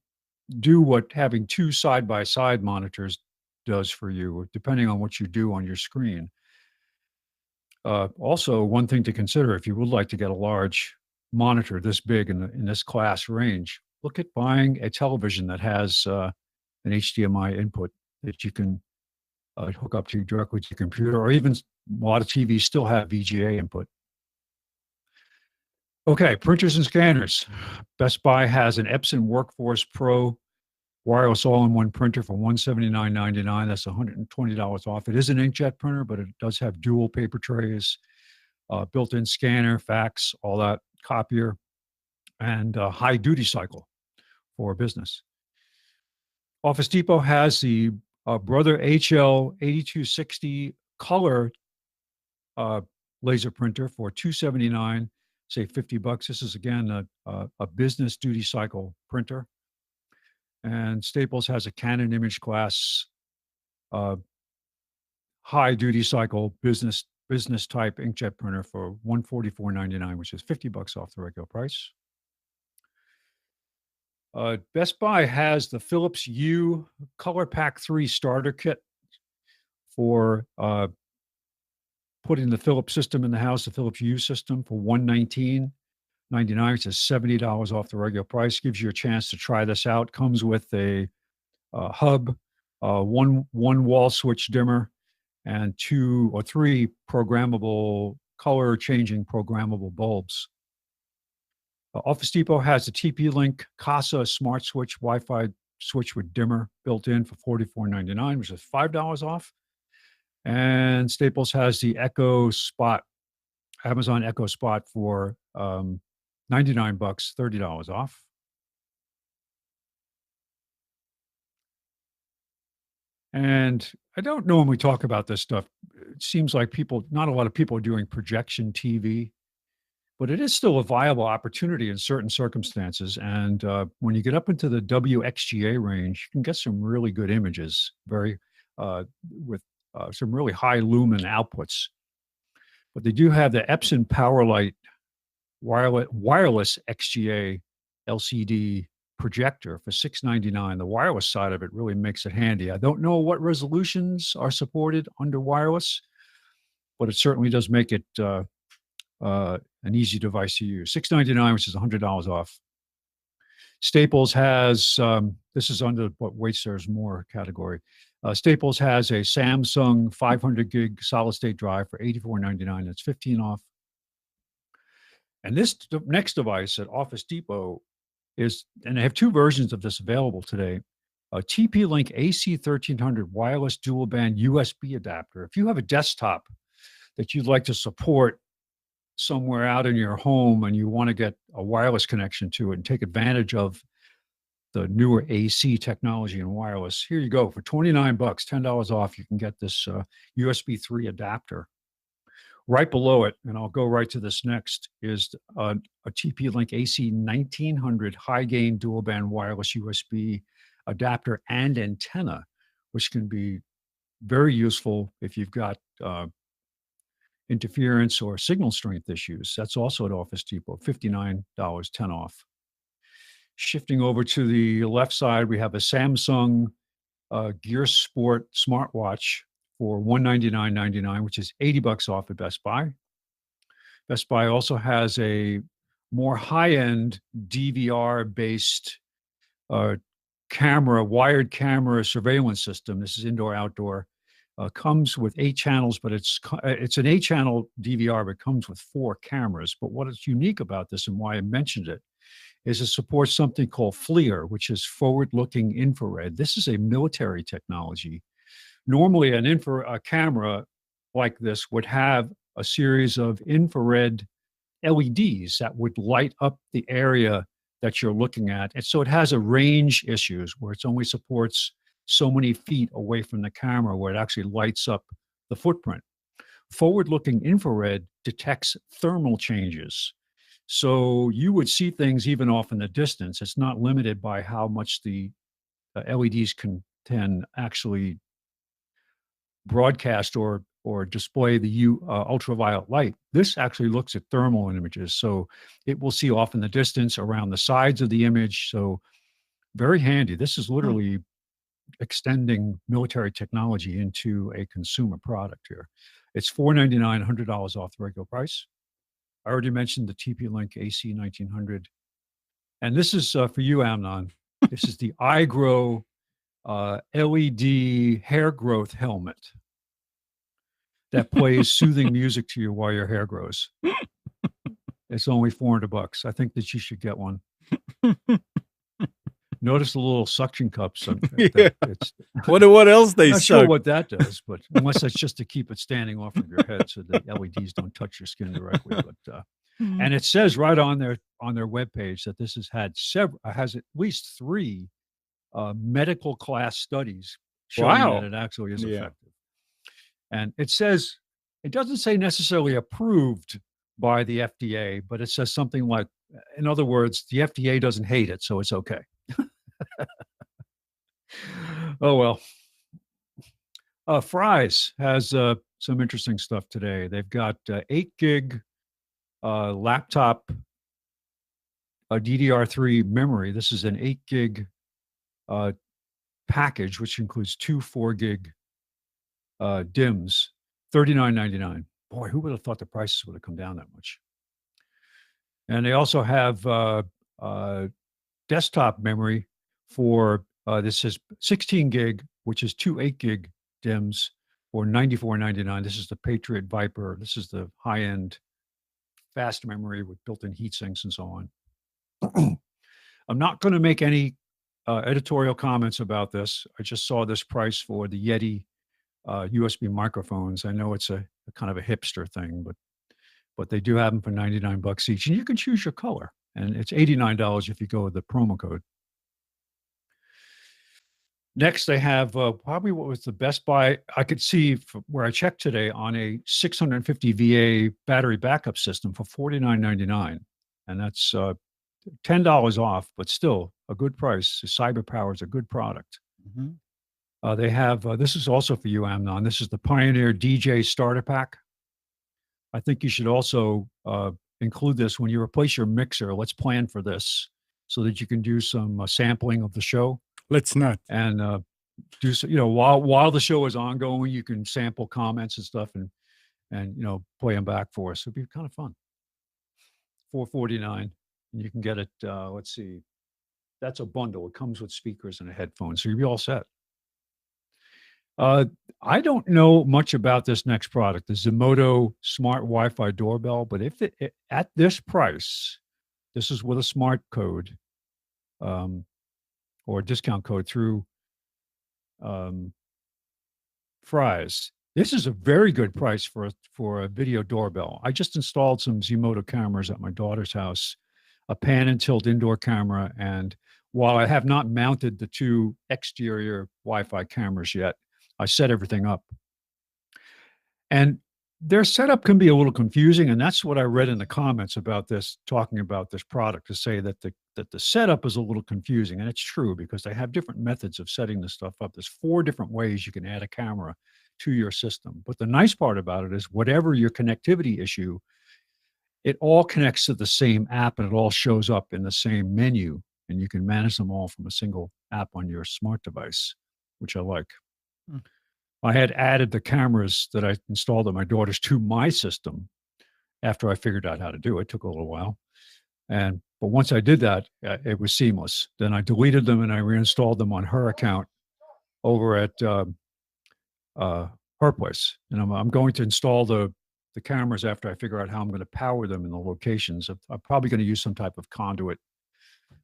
S2: do what having two side-by-side monitors does for you, depending on what you do on your screen. Also, one thing to consider if you would like to get a large monitor this big in this class range, look at buying a television that has an HDMI input that you can hook up to directly to your computer, or even a lot of TVs still have VGA input. Okay, printers and scanners. Best Buy has an Epson Workforce Pro wireless all-in-one printer for $179.99. That's $120 off. It is an inkjet printer, but it does have dual paper trays, built-in scanner, fax, all that, copier, and high duty cycle for business. Office Depot has the Brother HL 8260 color laser printer for $279, say $50. This is again a business duty cycle printer. And Staples has a Canon image class high duty cycle business type inkjet printer for $144.99, which is $50 off the regular price. Best Buy has the Philips Hue Color Pack 3 starter kit for putting the Philips system in the house, the Philips Hue system, for $119.99, which is $70 off the regular price. Gives you a chance to try this out. Comes with a hub, one wall switch dimmer, and 2 or 3 programmable color changing programmable bulbs. Office Depot has the TP-Link Casa Smart Switch Wi-Fi switch with dimmer built in for $44.99, which is $5 off. And Staples has the Echo Spot, Amazon Echo Spot for $99, $30 off. And I don't normally talk about this stuff. It seems like not a lot of people are doing projection TV, but it is still a viable opportunity in certain circumstances. And when you get up into the WXGA range, you can get some really good images, with some really high lumen outputs. But they do have the Epson PowerLight wireless XGA LCD projector for $699. The wireless side of it really makes it handy. I don't know what resolutions are supported under wireless, but it certainly does make it an easy device to use. $699, which is $100 off. Staples has, this is under what Waits There's More category. Staples has a Samsung 500 gig solid state drive for $84.99. That's 15 off. And this next device at Office Depot is, and they have 2 versions of this available today, a TP-Link AC1300 wireless dual band USB adapter. If you have a desktop that you'd like to support somewhere out in your home and you want to get a wireless connection to it and take advantage of the newer AC technology and wireless, here you go. For $29, $10 off, you can get this USB 3 adapter. Right below it, and I'll go right to this next, is a TP-Link AC 1900 high-gain dual-band wireless USB adapter and antenna, which can be very useful if you've got interference or signal strength issues. That's also at Office Depot, $59, 10 off. Shifting over to the left side, we have a Samsung Gear Sport smartwatch for $199.99, which is $80 off at Best Buy. Best Buy also has a more high-end DVR-based wired camera surveillance system. This is indoor-outdoor. Comes with 8 channels, but it's an 8-channel DVR, but comes with 4 cameras. But what is unique about this and why I mentioned it is it supports something called FLIR, which is forward-looking infrared. This is a military technology. Normally, a camera like this would have a series of infrared LEDs that would light up the area that you're looking at. And so it has a range issues where it only supports so many feet away from the camera where it actually lights up the footprint. Forward-looking infrared detects thermal changes. So you would see things even off in the distance. It's not limited by how much the LEDs can actually broadcast or display the ultraviolet light. This actually looks at thermal images. So it will see off in the distance around the sides of the image. So very handy. This is literally extending military technology into a consumer product here. It's $499, $100 off the regular price. I already mentioned the TP-Link AC 1900. And this is for you, Amnon. This is the iGrow LED hair growth helmet that plays soothing music to you while your hair grows. It's only $400. I think that you should get one. Notice the little suction cups.
S1: Yeah. What else they
S2: I'm not
S1: suck?
S2: sure what that does, but unless that's just to keep it standing off of your head so the LEDs don't touch your skin directly. But and it says right on their webpage that this has at least 3 medical class studies showing
S1: Wow.
S2: that it actually is
S1: Yeah.
S2: effective. And it says, it doesn't say necessarily approved by the FDA, but it says something like, in other words, the FDA doesn't hate it, so it's okay. Oh, well. Fry's has some interesting stuff today. They've got 8 gig laptop DDR3 memory. This is an 8 gig package, which includes 2 4 gig DIMMs, $39.99. Boy, who would have thought the prices would have come down that much? And they also have desktop memory for this is 16 gig, which is 2 8 gig DIMMs for $94.99. This is the Patriot Viper. This is the high-end fast memory with built-in heat sinks and so on. I'm not going to make any editorial comments about this. I just saw this price for the Yeti USB microphones. I know it's a kind of a hipster thing, but they do have them for $99 each, and you can choose your color. And it's $89 if you go with the promo code. Next, they have probably what was the best buy I could see where I checked today on a 650 VA battery backup system for $49.99, and that's $10 off, but still a good price. CyberPower is a good product.
S1: Mm-hmm.
S2: They have this is also for you, Amnon. This is the Pioneer DJ Starter Pack. I think you should also include this when you replace your mixer. Let's plan for this so that you can do some sampling of the show.
S1: Let's not.
S2: And do so, while the show is ongoing, you can sample comments and stuff and play them back for us. It'd be kind of fun. $449, and you can get it. Let's see, that's a bundle. It comes with speakers and a headphone, so you'll be all set. I don't know much about this next product, the Zomoto Smart Wi-Fi Doorbell, but if it at this price, this is with a smart code, or a discount code through Fry's. This is a very good price for a video doorbell. I just installed some Zomoto cameras at my daughter's house, a pan and tilt indoor camera, and while I have not mounted the 2 exterior Wi-Fi cameras yet, I set everything up. And their setup can be a little confusing, and that's what I read in the comments about this, talking about this product, to say that the setup is a little confusing, and it's true because they have different methods of setting this stuff up. There's 4 different ways you can add a camera to your system. But the nice part about it is whatever your connectivity issue, it all connects to the same app and it all shows up in the same menu, and you can manage them all from a single app on your smart device, which I like. I had added the cameras that I installed on my daughter's to my system after I figured out how to do it. It took a little while. But once I did that, it was seamless. Then I deleted them and I reinstalled them on her account over at her place. And I'm going to install the cameras after I figure out how I'm going to power them in the locations. I'm probably going to use some type of conduit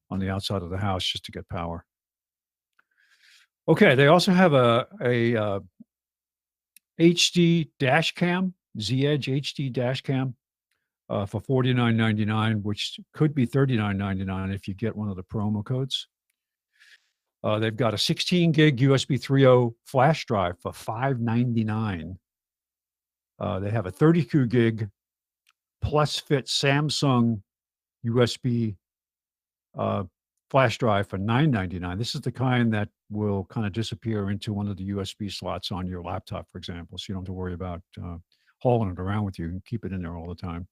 S2: on the outside of the house just to get power. Okay, they also have a HD dash cam, Z-Edge HD dash cam. for $49.99, which could be $39.99 if you get one of the promo codes. They've got a 16 gig USB 3.0 flash drive for $599. They have a 32 gig plus fit Samsung USB flash drive for $999. This is the kind that will kind of disappear into one of the USB slots on your laptop, for example, so you don't have to worry about hauling it around with you. You can keep it in there all the time.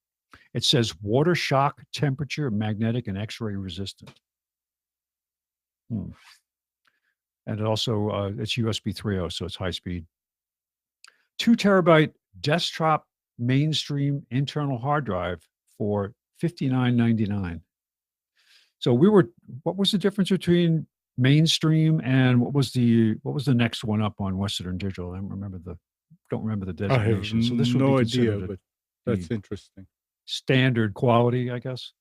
S2: It says water shock, temperature, magnetic, and X-ray resistant. And it also, it's USB 3.0, so it's high speed. 2 terabyte desktop mainstream internal hard drive for $59.99. So what was the difference between mainstream and what was the next one up on Western Digital? I don't remember the designation. So this would
S1: no
S2: be
S1: idea,
S2: considered
S1: but that's interesting.
S2: standard quality, I guess.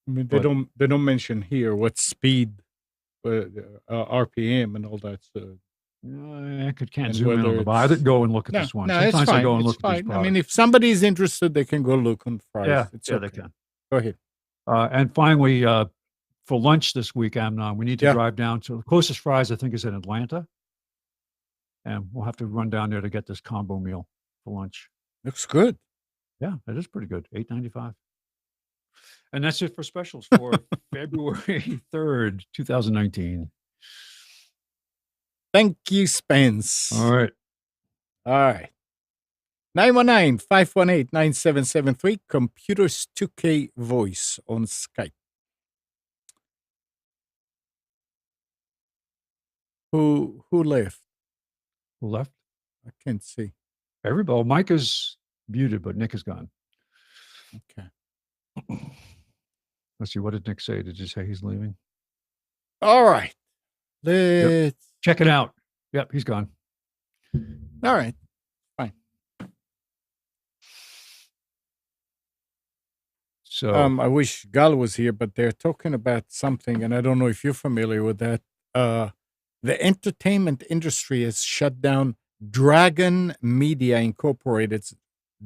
S1: I mean, they don't mention here what speed, RPM, and all that. So
S2: I can't
S1: and
S2: zoom in on the I didn't go and look at this one.
S1: No, it's
S2: Sometimes I
S1: fine.
S2: go and
S1: It's
S2: look at these
S1: fine. I
S2: products.
S1: mean, if somebody's interested, they can go look on price.
S2: Yeah,
S1: It's
S2: yeah,
S1: okay.
S2: they can.
S1: Go ahead.
S2: And finally, for lunch this week, Amnon, we need to drive down to the closest fries, I think, is in Atlanta. And we'll have to run down there to get this combo meal for lunch.
S1: Looks good.
S2: Yeah, it is pretty good. $8.95. And that's it for specials for February 3rd, 2019.
S1: Thank you, Spence.
S2: All right.
S1: 919-518-9773, Computers 2K Voice on Skype. Who left?
S2: Who left?
S1: I can't see.
S2: Everybody. Mike is muted, but Nick is gone.
S1: Okay.
S2: Let's see. What did Nick say? Did you say he's leaving?
S1: All right. Let's
S2: check it out. Yep, he's gone.
S1: All right. Fine.
S2: So
S1: I wish Gal was here, but they're talking about something, and I don't know if you're familiar with that. The entertainment industry has shut down Dragon Media Incorporated's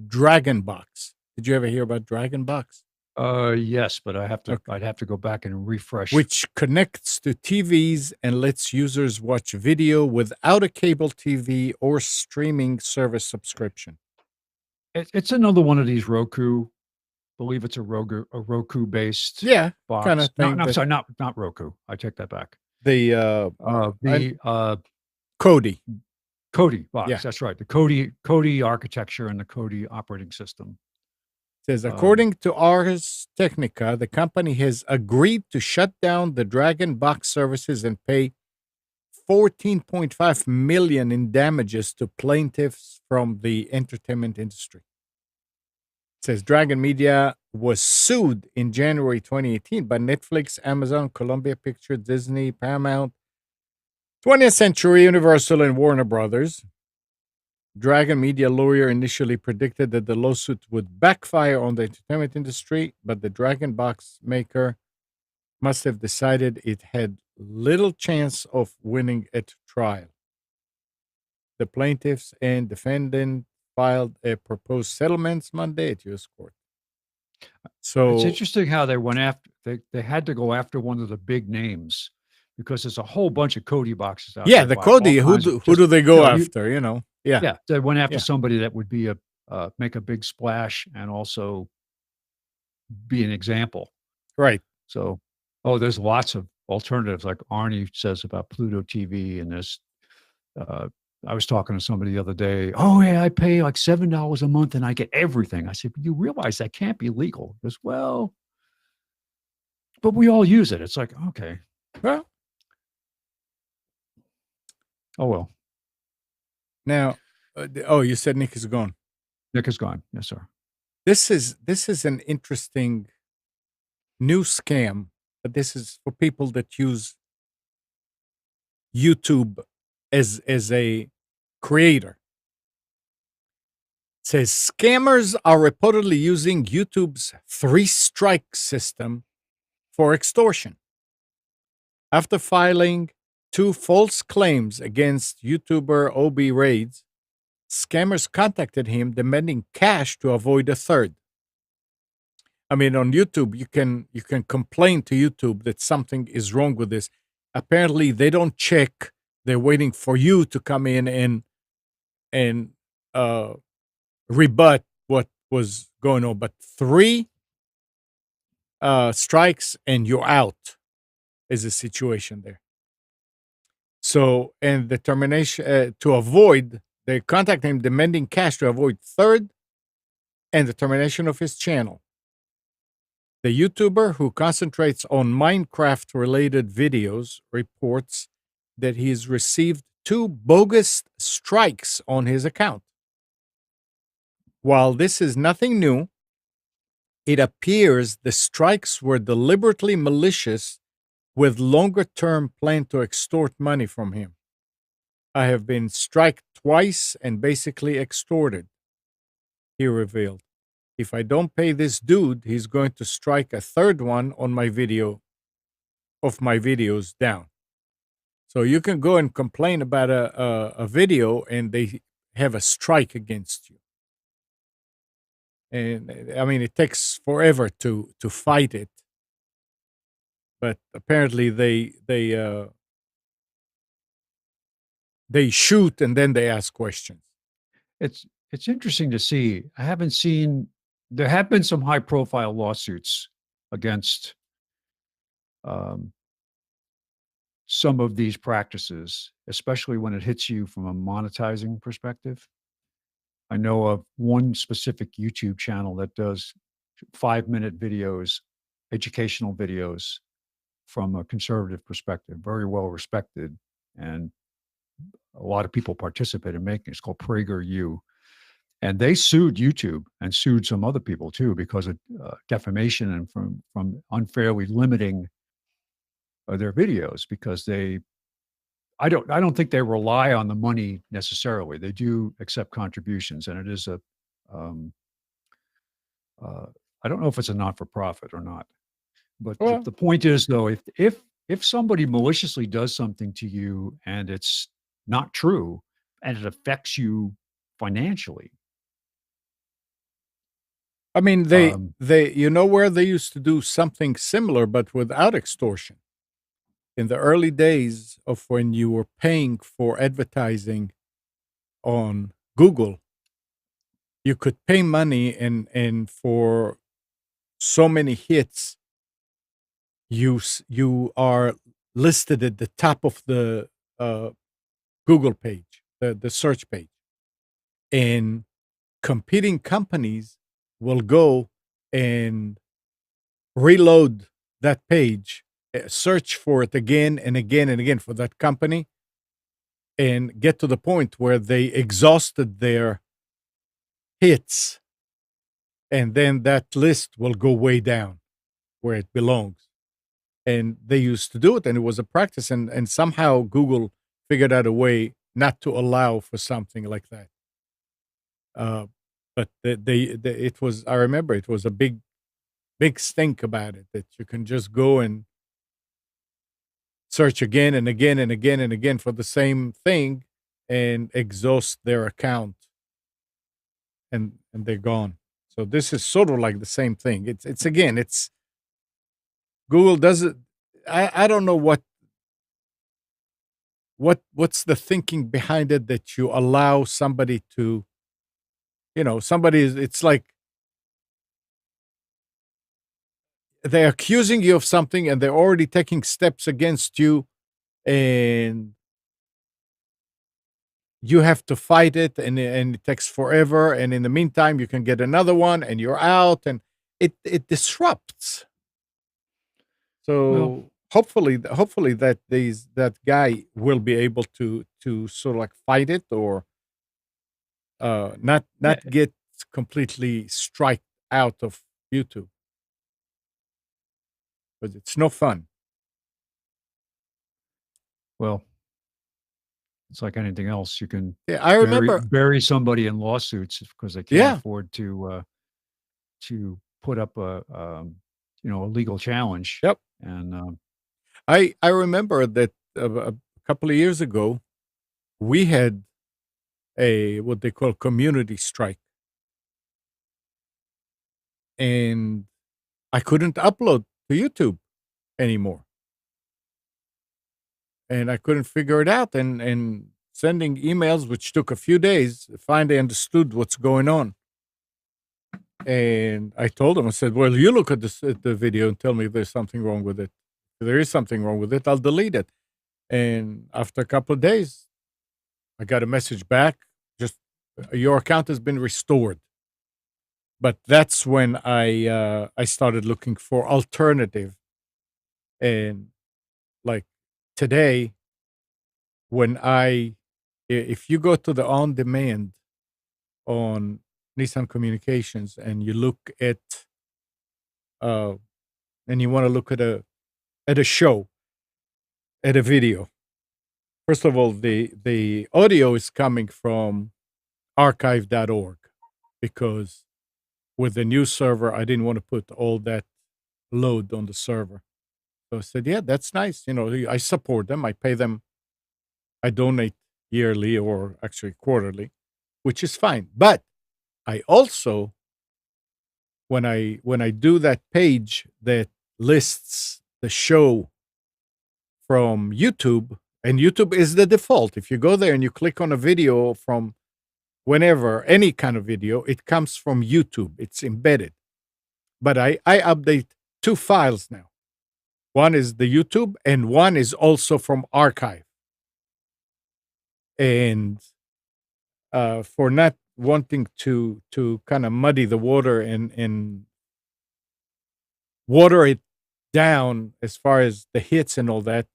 S1: Dragon Box. Did you ever hear about Dragon Box?
S2: Yes, but I'd have to go back and refresh.
S1: Which connects to TVs and lets users watch video without a cable TV or streaming service subscription.
S2: It's another one of these Roku. Believe it's a Roku based box.
S1: Kind of thing.
S2: No, I'm sorry, not Roku. I take that back.
S1: The Kodi
S2: box. Yeah. That's right. The Kodi architecture and the Kodi operating system.
S1: It says, according to Ars Technica, the company has agreed to shut down the Dragon Box services and pay $14.5 million in damages to plaintiffs from the entertainment industry. It says Dragon Media was sued in January 2018 by Netflix, Amazon, Columbia Pictures, Disney, Paramount, 20th Century, Universal, and Warner Brothers. Dragon Media lawyer initially predicted that the lawsuit would backfire on the entertainment industry, but the Dragon Box maker must have decided it had little chance of winning at trial. The plaintiffs and defendant filed a proposed settlements Monday at U.S. court. So
S2: it's interesting how they went after. They had to go after one of the big names because there's a whole bunch of Kodi boxes out there.
S1: Yeah, the Kodi. Who do they go after? Yeah,
S2: they went after somebody that would be make a big splash and also be an example.
S1: Right.
S2: So, there's lots of alternatives, like Arnie says about Pluto TV, and there's. I was talking to somebody the other day. Oh yeah, I pay like $7 a month and I get everything. I said, you realize that can't be legal? He goes, well, but we all use it. It's like, okay,
S1: well,
S2: oh well.
S1: Now, you said Nick is gone.
S2: Nick is gone. Yes, sir.
S1: This is an interesting new scam, but this is for people that use YouTube as a creator. It says scammers are reportedly using YouTube's 3-strike system for extortion. After filing 2 false claims against YouTuber OB Raids, scammers contacted him demanding cash to avoid a third. I mean, on YouTube, you can complain to YouTube that something is wrong with this. Apparently, they don't check. They're waiting for you to come in and rebut what was going on. But 3 strikes and you're out is the situation there. So, and the termination to avoid, they contact him demanding cash to avoid third and the termination of his channel. The YouTuber, who concentrates on Minecraft related videos, reports that he's received 2 bogus strikes on his account. While this is nothing new, it appears the strikes were deliberately malicious with longer term plan to extort money from him. I have been striked twice and basically extorted, he revealed. If I don't pay this dude, he's going to strike a third one on my videos down. So you can go and complain about a video and they have a strike against you. And I mean, it takes forever to fight it. But apparently they shoot and then they ask questions.
S2: It's interesting to see. There have been some high profile lawsuits against some of these practices, especially when it hits you from a monetizing perspective. I know of one specific YouTube channel that does 5-minute videos, educational videos from a conservative perspective, very well respected, and a lot of people participate in making it. It's called PragerU. And they sued YouTube and sued some other people too because of defamation and from unfairly limiting their videos, because I don't think they rely on the money necessarily. They do accept contributions, and it is I don't know if it's a not for profit or not. But the point is, though, if somebody maliciously does something to you and it's not true and it affects you financially.
S1: I mean, they you know where they used to do something similar, but without extortion. In the early days of when you were paying for advertising on Google, you could pay money and for so many hits, you are listed at the top of the Google page, the search page, and competing companies will go and reload that page, search for it again and again and again for that company, and get to the point where they exhausted their hits, and then that list will go way down where it belongs. And they used to do it, and it was a practice, and somehow Google figured out a way not to allow for something like that. But it was, I remember it was a big stink about it, that you can just go and search again and again and again and again for the same thing and exhaust their account, and they're gone. So this is sort of like the same thing. It's again, it's Google does it. I don't know what's the thinking behind it, that you allow somebody to, it's like they're accusing you of something and they're already taking steps against you, and you have to fight it, and it takes forever, and in the meantime you can get another one and you're out, and it disrupts. So hopefully that guy will be able to sort of like fight it, or not get completely striked out of YouTube, because it's no fun.
S2: Well, it's like anything else. You can
S1: I remember
S2: bury somebody in lawsuits because they can't afford to put up a legal challenge.
S1: Yep.
S2: And
S1: I remember that a couple of years ago, we had a what they call community strike, and I couldn't upload to YouTube anymore, and I couldn't figure it out. And sending emails, which took a few days, finally understood what's going on. And I told him, I said, "Well, you look at the video and tell me if there's something wrong with it. If there is something wrong with it, I'll delete it." And after a couple of days, I got a message back, just your account has been restored. But that's when I started looking for alternative. And like today, when if you go to the on demand on Nissan Communications and you look at and you want to look at a show, at a video. First of all, the audio is coming from archive.org, because with the new server, I didn't want to put all that load on the server. So I said, yeah, that's nice. I support them. I pay them. I donate yearly or actually quarterly, which is fine. But I also, when I do that page that lists the show from YouTube, and YouTube is the default. If you go there and you click on a video from whenever, any kind of video, it comes from YouTube. It's embedded. But I update 2 files now. One is the YouTube, and one is also from archive. And for not wanting to kind of muddy the water and water it down as far as the hits and all that,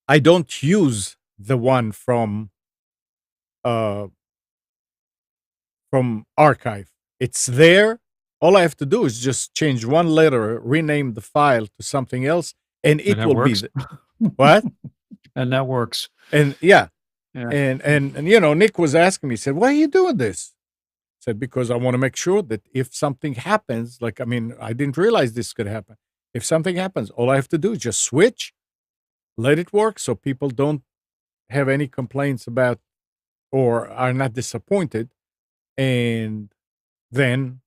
S1: I don't use the one from archive. It's there. All I have to do is just change one letter, rename the file to something else, and it will
S2: works.
S1: be what?
S2: And that works.
S1: And yeah.
S2: Yeah.
S1: And Nick was asking me, he said, "Why are you doing this?" I said, "Because I want to make sure that if something happens, I didn't realize this could happen. If something happens, all I have to do is just switch, let it work, so people don't have any complaints about or are not disappointed. And then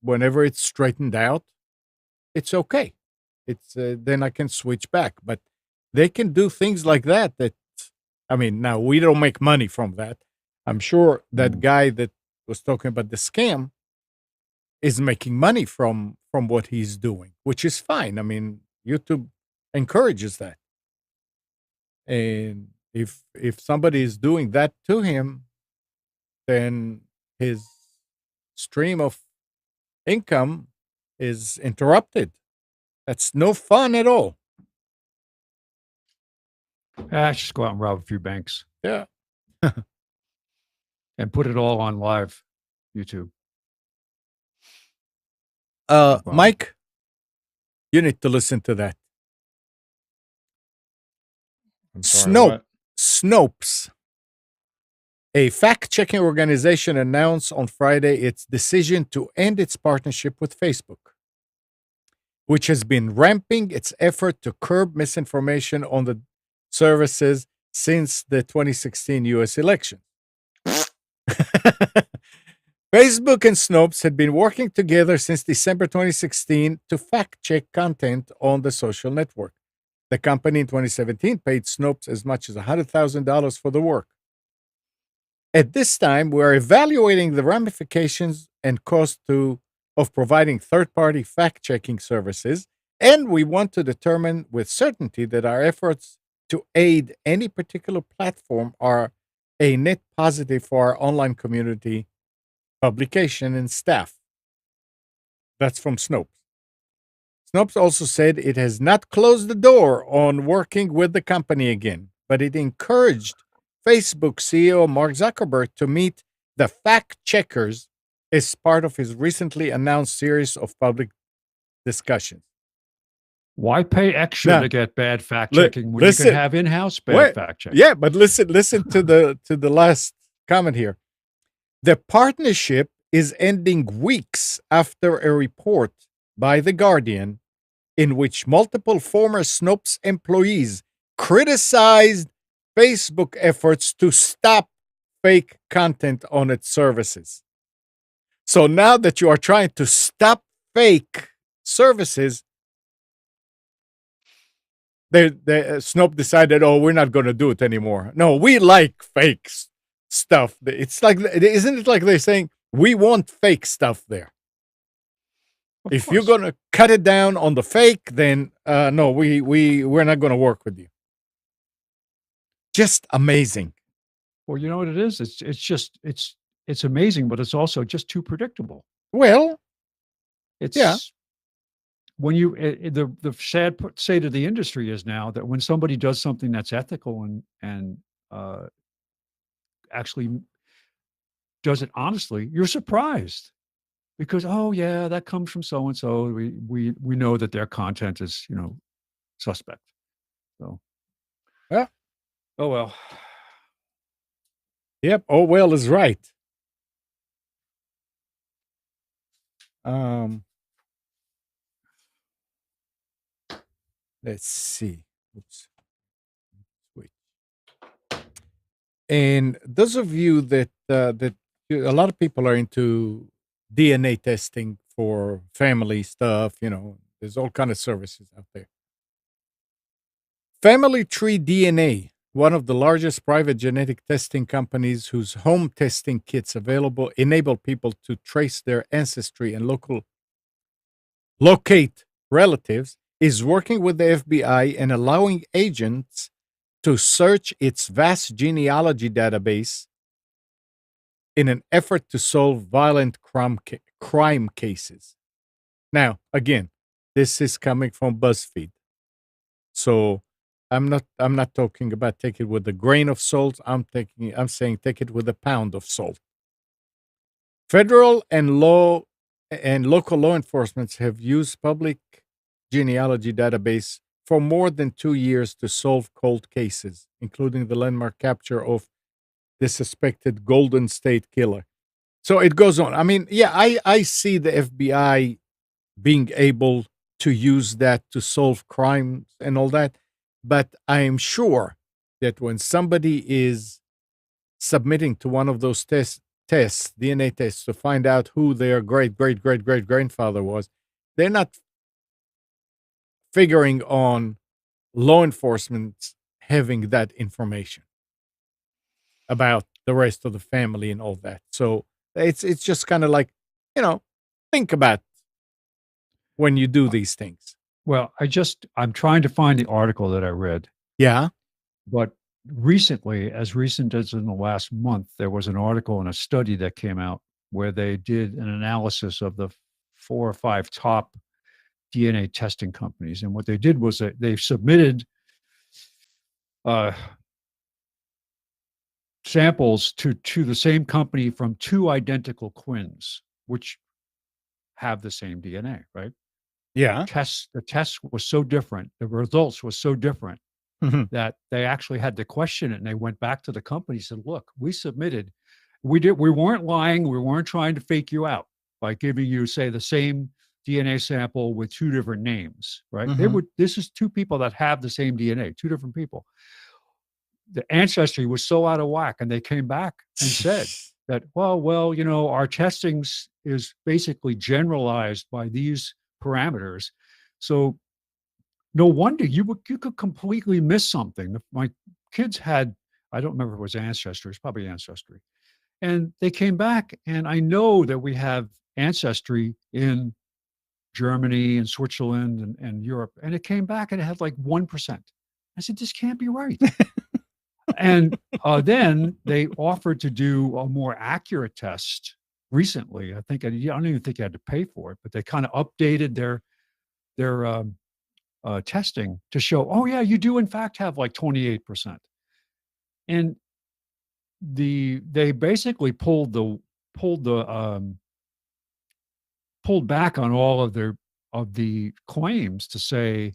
S1: whenever it's straightened out, it's okay. It's then I can switch back. But they can do things like that. Now we don't make money from that. I'm sure that guy that was talking about the scam is making money from what he's doing, which is fine. YouTube encourages that. And if somebody is doing that to him, then his stream of income is interrupted. That's no fun at all.
S2: Just go out and rob a few banks.
S1: Yeah.
S2: And put it all on live YouTube.
S1: Mike, you need to listen to that.
S5: I'm sorry, what?
S1: Snopes, a fact-checking organization, announced on Friday its decision to end its partnership with Facebook, which has been ramping its effort to curb misinformation on the services since the 2016 U.S. election. Facebook and Snopes had been working together since December 2016 to fact-check content on the social network. The company in 2017 paid Snopes as much as $100,000 for the work. At this time, we are evaluating the ramifications and cost of providing third-party fact-checking services, and we want to determine with certainty that our efforts to aid any particular platform are a net positive for our online community, publication, and staff. That's from Snopes. Snopes also said it has not closed the door on working with the company again, but it encouraged Facebook CEO Mark Zuckerberg to meet the fact checkers as part of his recently announced series of public discussions.
S2: Why pay extra to get bad fact checking when you can have in-house fact checking?
S1: Yeah, but listen to the last comment here. The partnership is ending weeks after a report by The Guardian in which multiple former Snopes employees criticized Facebook efforts to stop fake content on its services. So now that you are trying to stop fake services, Snopes decided, oh, we're not going to do it anymore. No, we like fake stuff. It's like, isn't it like they're saying, we want fake stuff there? If you're going to cut it down on the fake, then no, we're not going to work with you. Just amazing.
S2: Well, you know what it is? It's amazing, but it's also just too predictable.
S1: Well,
S2: it's when you the sad state of the industry is now that when somebody does something that's ethical and actually does it honestly, you're surprised because oh yeah, that comes from so and so. We know that their content is suspect. So
S1: yeah.
S2: Oh well.
S1: Yep. Oh well is right. Let's see. Oops. Wait. And those of you that a lot of people are into DNA testing for family stuff, there's all kind of services out there. Family Tree DNA, one of the largest private genetic testing companies whose home testing kits available enable people to trace their ancestry and locate relatives, is working with the FBI and allowing agents to search its vast genealogy database in an effort to solve violent crime cases. Now, again, this is coming from BuzzFeed. So I'm not talking about take it with a grain of salt. I'm saying take it with a pound of salt. Federal and local law enforcements have used public genealogy database for more than 2 years to solve cold cases, including the landmark capture of the suspected Golden State Killer. So it goes on. I mean, yeah, I see the FBI being able to use that to solve crimes and all that, but I am sure that when somebody is submitting to one of those tests, DNA tests, to find out who their great-great-great-great-grandfather was, they're not figuring on law enforcement having that information about the rest of the family and all that. So it's just kind of like, think about when you do these things.
S2: Well, I'm trying to find the article that I read.
S1: Yeah.
S2: But recently, as recent as in the last month, there was an article and a study that came out where they did an analysis of the 4 or 5 top DNA testing companies. And what they did was that they submitted samples to the same company from 2 identical twins, which have the same DNA, right?
S1: Yeah.
S2: The test was so different, the results were so different that they actually had to question it. And they went back to the company and said, look, we weren't lying. We weren't trying to fake you out by giving you, say, the same DNA sample with 2 different names, right? This is 2 people that have the same DNA, 2 different people. The ancestry was so out of whack, and they came back and said that, well, our testing is basically generalized by these parameters. So no wonder you could completely miss something. My kids had, I don't remember if it was Ancestry, it's probably Ancestry. And they came back, and I know that we have Ancestry in Germany and Switzerland and Europe. And it came back and it had like 1%. I said, this can't be right. And then they offered to do a more accurate test recently. I don't even think you had to pay for it, but they kind of updated their testing to show, oh yeah, you do in fact have like 28%. And they basically pulled back on all of the claims to say,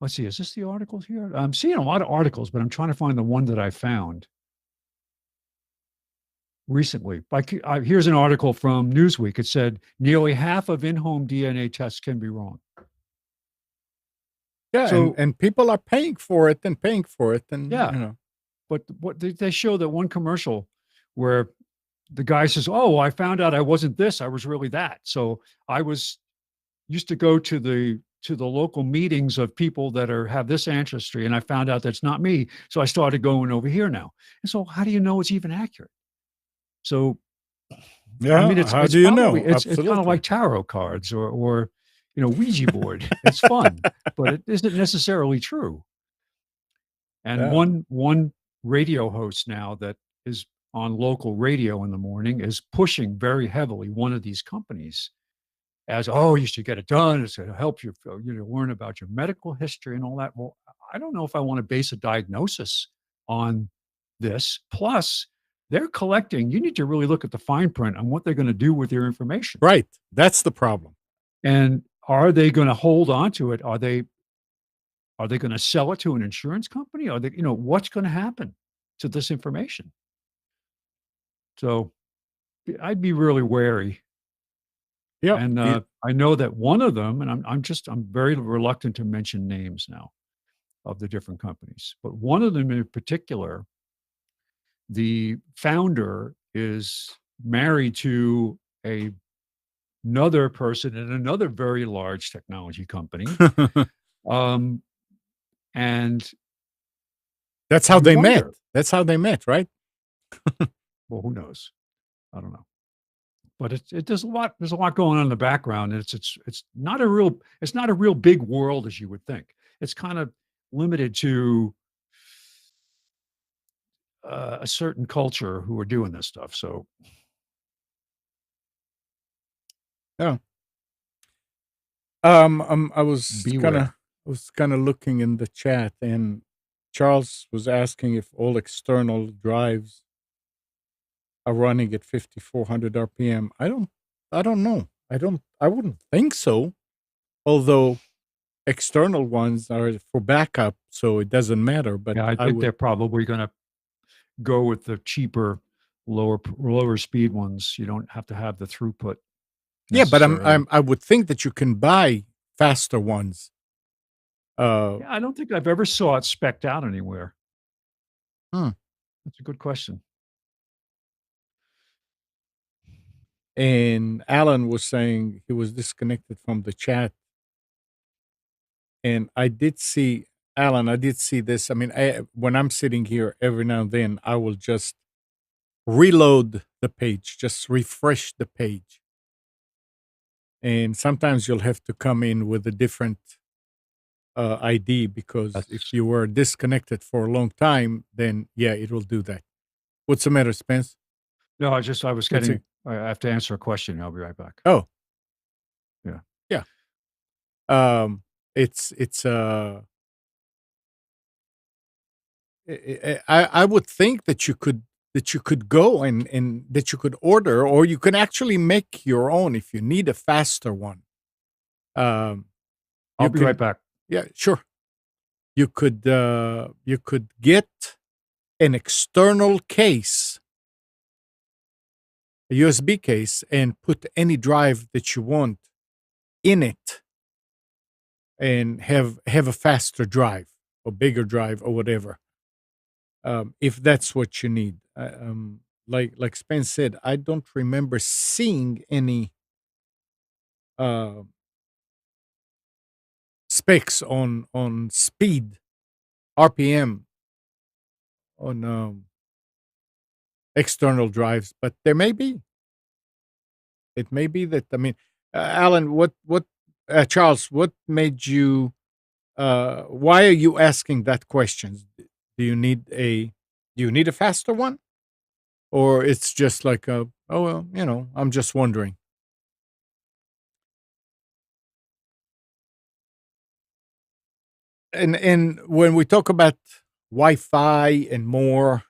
S2: let's see, is this the articles here? I'm seeing a lot of articles, but I'm trying to find the one that I found recently. Here's an article from Newsweek. It said nearly half of in-home DNA tests can be wrong.
S1: Yeah,
S2: so,
S1: and people are paying for it and.
S2: Yeah. But what they show that one commercial where the guy says, "Oh, I found out I wasn't this. I was really that." So I used to go to the local meetings of people that have this ancestry, and I found out that's not me. So I started going over here now. And so, how do you know it's even accurate? So, I mean,
S1: Yeah, how
S2: it's
S1: do you
S2: probably
S1: know?
S2: it's kind of
S1: Absolutely.
S2: like tarot cards or Ouija board. It's fun, but it isn't necessarily true. And
S1: Yeah.
S2: one radio host now that is on local radio in the morning is pushing very heavily one of these companies as, oh, you should get it done. It's going to help you, learn about your medical history and all that. Well, I don't know if I want to base a diagnosis on this. Plus, they're collecting. You need to really look at the fine print on what they're going to do with your information.
S1: Right. That's the problem.
S2: And are they going to hold on to it? Are they going to sell it to an insurance company? Are they, what's going to happen to this information? So I'd be really wary.
S1: Yeah.
S2: And I know that one of them, and I'm very reluctant to mention names now of the different companies, but one of them in particular, the founder is married to another person in another very large technology company. And
S1: That's how
S2: you
S1: they met.
S2: wonder.
S1: That's how they met, right?
S2: Well, who knows? I don't know. But there's a lot going on in the background. And it's not a real big world as you would think. It's kind of limited to a certain culture who are doing this stuff. So
S1: Yeah. I was
S2: beware.
S1: kind of looking in the chat, and Charles was asking if all external drives are running at 5400 RPM. I don't know. I wouldn't think so. Although external ones are for backup, so it doesn't matter. But
S2: Yeah, I
S1: I
S2: think
S1: would,
S2: they're probably going to go with the cheaper, lower speed ones. You don't have to have the throughput
S1: yeah, but
S2: necessarily.
S1: I would think that you can buy faster ones.
S2: Yeah, I don't think I've ever saw it specced out anywhere.
S1: Hmm.
S2: That's a good question.
S1: And Alan was saying he was disconnected from the chat. And I did see, Alan, I did see this. I mean, when I'm sitting here every now and then, I will just reload the page, just refresh the page. And sometimes you'll have to come in with a different ID because if you were disconnected for a long time, then yeah, it will do that. What's the matter, Spence?
S2: No, I have to answer a question. I'll be right back.
S1: Oh,
S2: Yeah.
S1: yeah. It's I would think that you could go and that you could order, or you can actually make your own if you need a faster one.
S2: I'll be right back.
S1: Yeah, sure. You could get an external case, a USB case, and put any drive that you want in it, and have a faster drive or bigger drive or whatever. If that's what you need. Like Spence said, I don't remember seeing any specs on speed, RPM on external drives, but there may be. It may be that. I mean, Alan, Charles, what made you? Why are you asking that question? Do you need a faster one, or it's just like oh well, I'm just wondering. And when we talk about Wi-Fi and more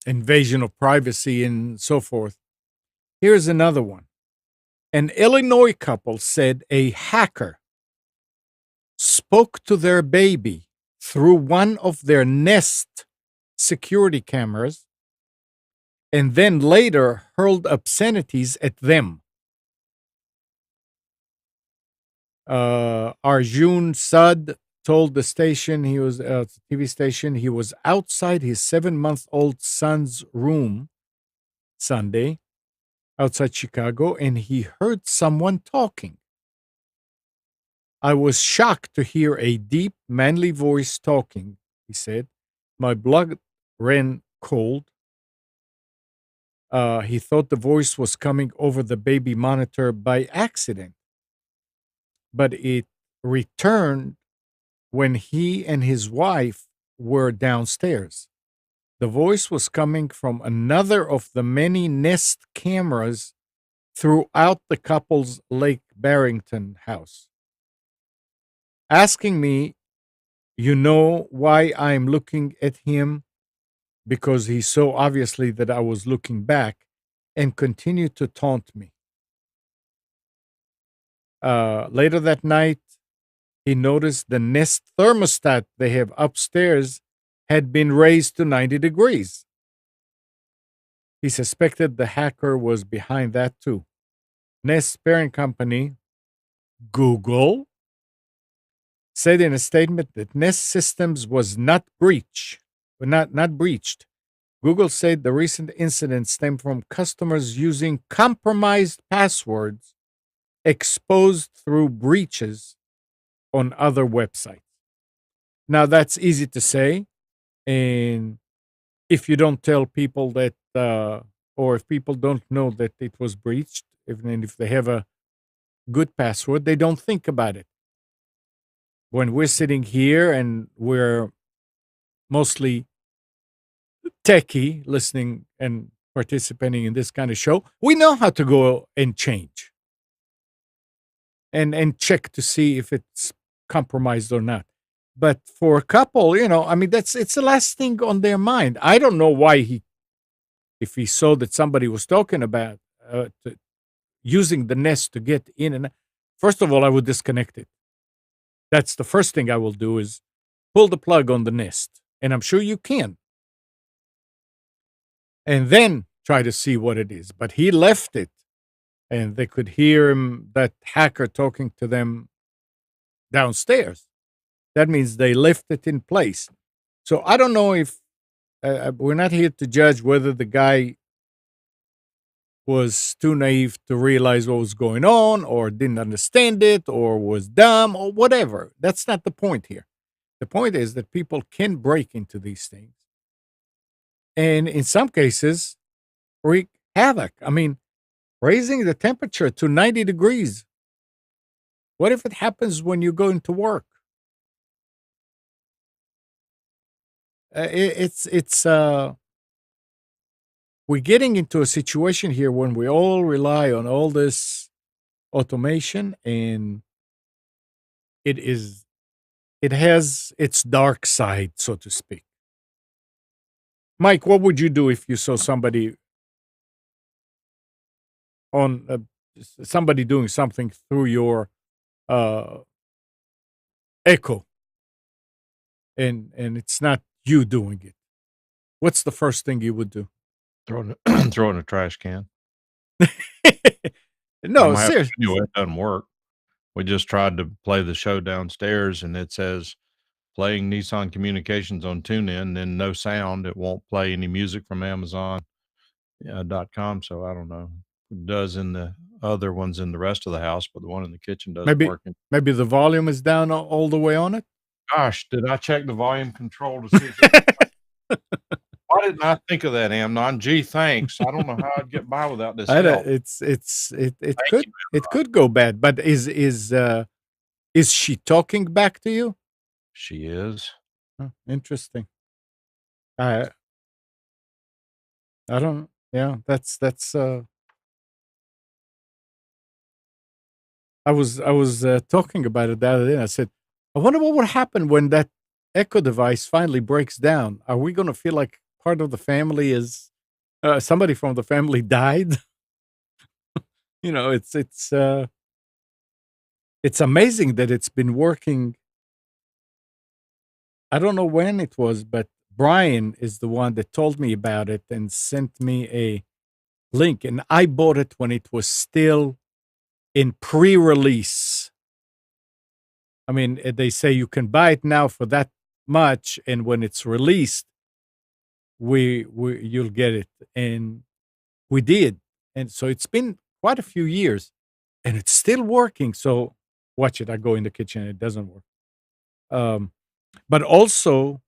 S1: invasion of privacy and so forth, here's another one. An Illinois couple said a hacker spoke to their baby through one of their Nest security cameras and then later hurled obscenities at them. Arjun Sud told the station he was TV station he was outside his 7-month-old son's room Sunday outside Chicago, and he heard someone talking. I was shocked to hear a deep, manly voice talking, he said. My blood ran cold. He thought the voice was coming over the baby monitor by accident, but it returned when he and his wife were downstairs. The voice was coming from another of the many Nest cameras throughout the couple's Lake Barrington house, asking me, you know why I'm looking at him? Because he saw obviously that I was looking back, and continued to taunt me. Later that night, he noticed the Nest thermostat they have upstairs had been raised to 90 degrees. He suspected the hacker was behind that too. Nest's parent company, Google, said in a statement that Nest Systems was not breached. Google said the recent incident stemmed from customers using compromised passwords exposed through breaches on other websites. Now, that's easy to say. And if you don't tell people that, or if people don't know that it was breached, even if they have a good password, they don't think about it. When we're sitting here and we're mostly techie, listening and participating in this kind of show, we know how to go and change and check to see if it's compromised or not. But for a couple, I mean, it's the last thing on their mind. I don't know why if he saw that somebody was talking about using the Nest to get in and first of all, I would disconnect it. That's the first thing I will do is pull the plug on the Nest, and I'm sure you can. And then try to see what it is. But he left it, and they could hear him, that hacker, talking to them downstairs. That means they left it in place. So I don't know if we're not here to judge whether the guy was too naive to realize what was going on, or didn't understand it, or was dumb, or whatever. That's not the point here. The point is that people can break into these things, and in some cases, wreak havoc. I mean, raising the temperature to 90 degrees. What if it happens when you go into work? We're getting into a situation here when we all rely on all this automation, and it has its dark side, so to speak. Mike, what would you do if you saw somebody doing something through your Echo, and it's not you doing it? What's the first thing you would do?
S5: Throw in a trash can.
S1: No, seriously.
S5: Anyway, it doesn't work. We just tried to play the show downstairs, and it says playing Nissan Communications on TuneIn, then no sound. It won't play any music from Amazon.com. So I don't know. It does in the other ones in the rest of the house, but the one in the kitchen doesn't work.
S1: Maybe the volume is down all the way on it.
S5: Gosh, did I check the volume control to see if why didn't I think of that, Amnon? Gee, thanks. I don't know how I'd get by without this help.
S1: It could go bad, but is she talking back to you?
S5: She is.
S1: Oh, interesting. I don't. Yeah, that's. I was talking about it the other day. And I said, I wonder what would happen when that Echo device finally breaks down. Are we going to feel like part of the family is somebody from the family died? It's amazing that it's been working. I don't know when it was, but Brian is the one that told me about it and sent me a link, and I bought it when it was still in pre-release. I mean, they say you can buy it now for that much, and when it's released, we you'll get it, and we did, and so it's been quite a few years, and it's still working. So watch it. I go in the kitchen, it doesn't work. But also,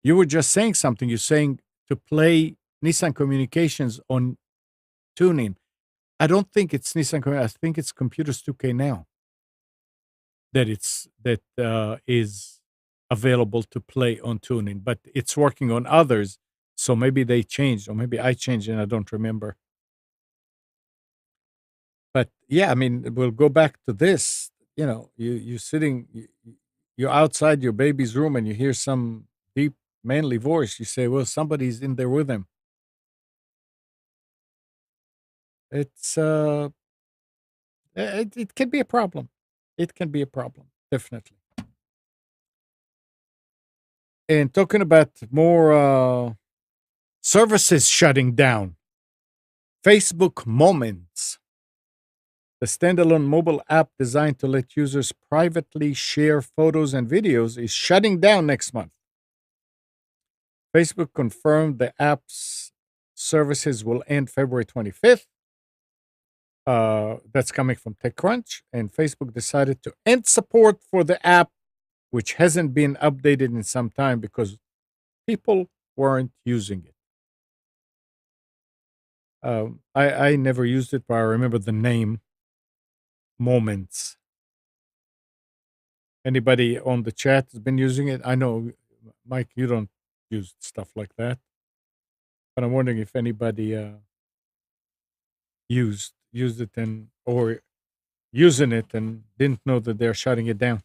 S1: you were just saying something. You're saying to play Nissan Communications on tuning. I don't think it's Nissan. I think it's Computers 2K now that is available to play on tuning, but it's working on others. So maybe they changed, or maybe I changed and I don't remember. But yeah, I mean, we'll go back to this. You know, you're sitting, you're outside your baby's room, and you hear some deep, manly voice. You say, "Well, somebody's in there with him." It's it can be a problem. It can be a problem, definitely. And talking about more services shutting down, Facebook Moments, the standalone mobile app designed to let users privately share photos and videos, is shutting down next month. Facebook confirmed the app's services will end February 25th. That's coming from TechCrunch. And Facebook decided to end support for the app, which hasn't been updated in some time because people weren't using it. I never used it, but I remember the name Moments. Anybody on the chat has been using it? I know, Mike, you don't use stuff like that, but I'm wondering if anybody used it and or using it and didn't know that they're shutting it down.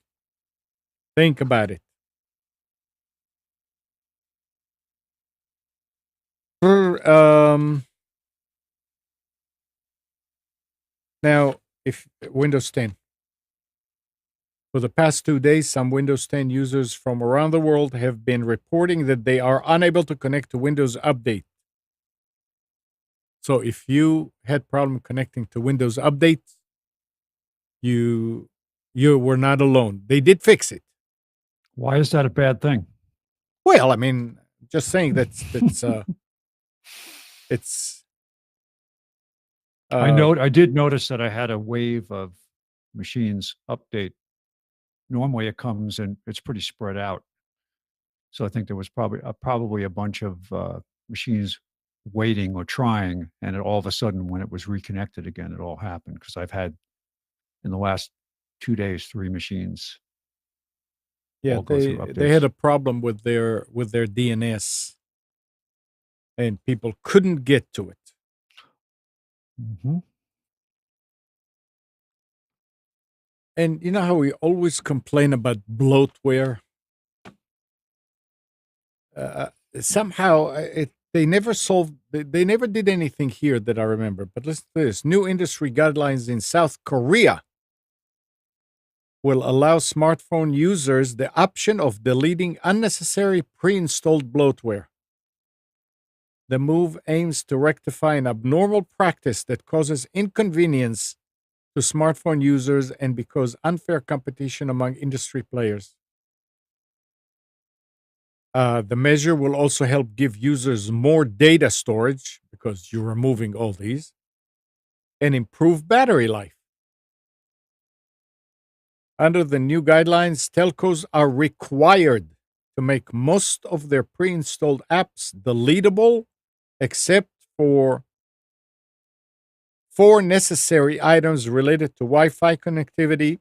S1: Think about it. Now, if Windows 10. For the past 2 days, some Windows 10 users from around the world have been reporting that they are unable to connect to Windows Update. So if you had problem connecting to Windows Update, you were not alone. They did fix it.
S2: Why is that a bad thing?
S1: Well, I mean, just saying that's it's.
S2: I did notice that I had a wave of machines update. Normally, it comes and it's pretty spread out. So I think there was probably a bunch of machines waiting or trying, and all of a sudden, when it was reconnected again, it all happened. Because I've had in the last 2 days 3 machines.
S1: Yeah, they had a problem with their DNS, and people couldn't get to it.
S2: Mm-hmm.
S1: And you know how we always complain about bloatware? Somehow they never solved, they never did anything here that I remember. But listen to this. New industry guidelines in South Korea will allow smartphone users the option of deleting unnecessary pre-installed bloatware. The move aims to rectify an abnormal practice that causes inconvenience to smartphone users and because unfair competition among industry players. The measure will also help give users more data storage because you're removing all these and improve battery life. Under the new guidelines, telcos are required to make most of their pre-installed apps deletable except for 4 necessary items related to Wi-Fi connectivity,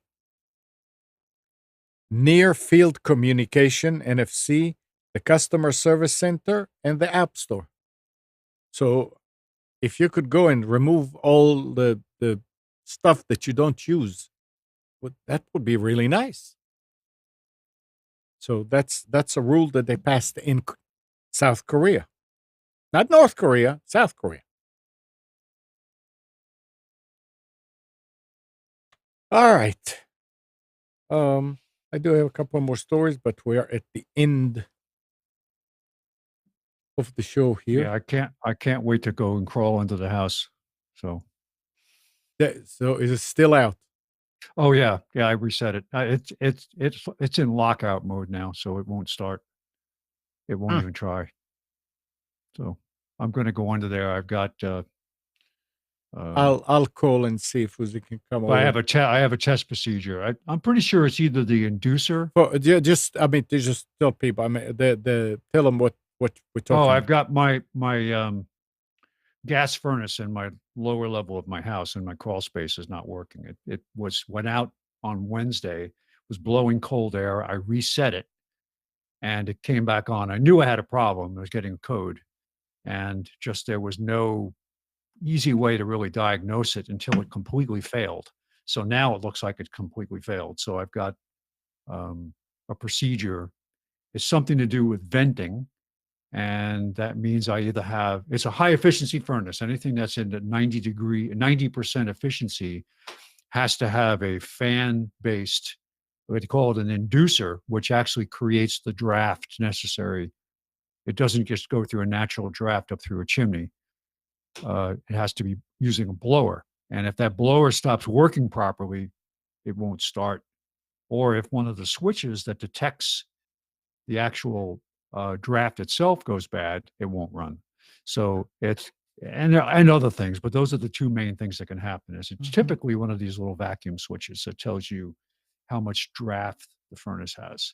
S1: near field communication, NFC, the customer service center, and the app store. So if you could go and remove all the stuff that you don't use, that would be really nice. So that's a rule that they passed in South Korea. Not North Korea, South Korea. All right. I do have a couple more stories, but we are at the end of the show here.
S2: Yeah, I can't wait to go and crawl into the house. So
S1: So is it still out?
S2: Oh yeah, yeah. I reset it. It's in lockout mode now, so it won't start. It won't even try. So I'm going to go under there. I've got.
S1: I'll call and see if we can come
S2: I
S1: over.
S2: have I have a test procedure. I'm pretty sure it's either the inducer.
S1: Well, just I mean, they just tell people. I mean, tell them what we're talking.
S2: Oh, I've
S1: about.
S2: got my gas furnace in my lower level of my house, and my crawl space is not working. It went out on Wednesday, was blowing cold air. I reset it, and it came back on. I knew I had a problem. I was getting a code, and just there was no easy way to really diagnose it until it completely failed. So now it looks like it completely failed. So I've got a procedure. It's something to do with venting. And that means I either have, it's a high efficiency furnace. Anything that's in the 90% efficiency has to have a fan based, what they call it an inducer, which actually creates the draft necessary. It doesn't just go through a natural draft up through a chimney. It has to be using a blower. And if that blower stops working properly, it won't start. Or if one of the switches that detects the actual draft itself goes bad, it won't run. So it's and other things, but those are the two main things that can happen. Is it's typically one of these little vacuum switches that tells you how much draft the furnace has.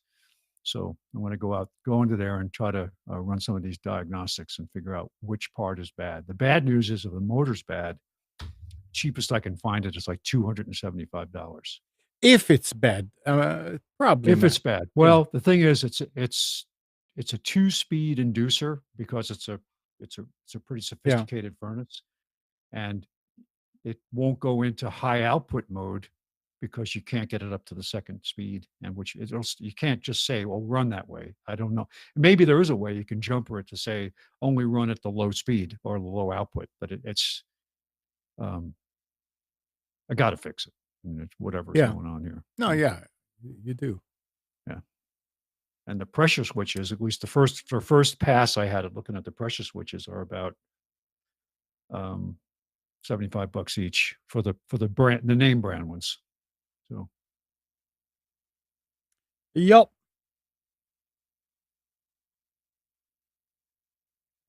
S2: So I'm going to go into there and try to run some of these diagnostics and figure out which part is bad. The bad news is if the motor's bad, cheapest I can find it is like $275.
S1: If it's bad, probably.
S2: If it's bad, well, the thing is, it's a 2-speed inducer because it's a pretty sophisticated furnace, and it won't go into high output mode because you can't get it up to the second speed, and which you can't just say, well, run that way. I don't know. Maybe there is a way you can jumper it to say only run at the low speed or the low output, but it's I got to fix it. I mean, it's whatever's going on here.
S1: No, yeah, you do.
S2: Yeah. And the pressure switches, at least the first pass I had at looking at the pressure switches, are about $75 each for the name brand ones. So.
S1: Yep.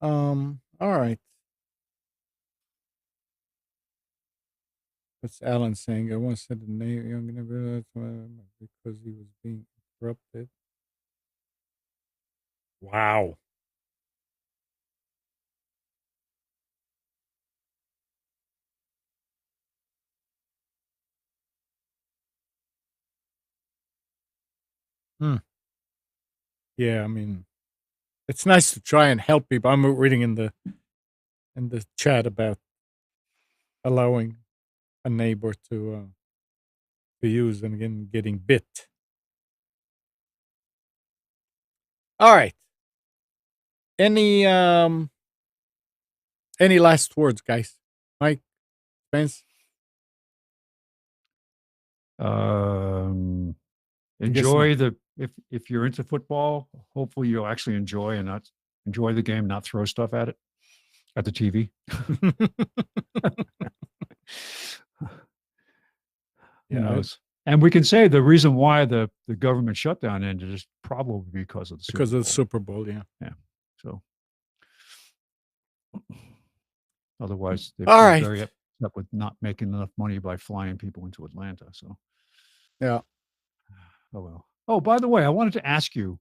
S1: All right. What's Alan saying? I once said the name young because he was being interrupted. Wow. Yeah, I mean, it's nice to try and help people. I'm reading in the chat about allowing a neighbor to use and again getting bit. All right. Any last words, guys? Mike, Spence?
S2: Enjoy if you're into football, hopefully you'll actually enjoy and not enjoy the game, not throw stuff at it at the TV. Who knows? And we can say the reason why the government shutdown ended is probably because of the
S1: Super Bowl. Yeah.
S2: Yeah. So otherwise, they're very upset with not making enough money by flying people into Atlanta. So
S1: yeah.
S2: Oh well. Oh, by the way, I wanted to ask you.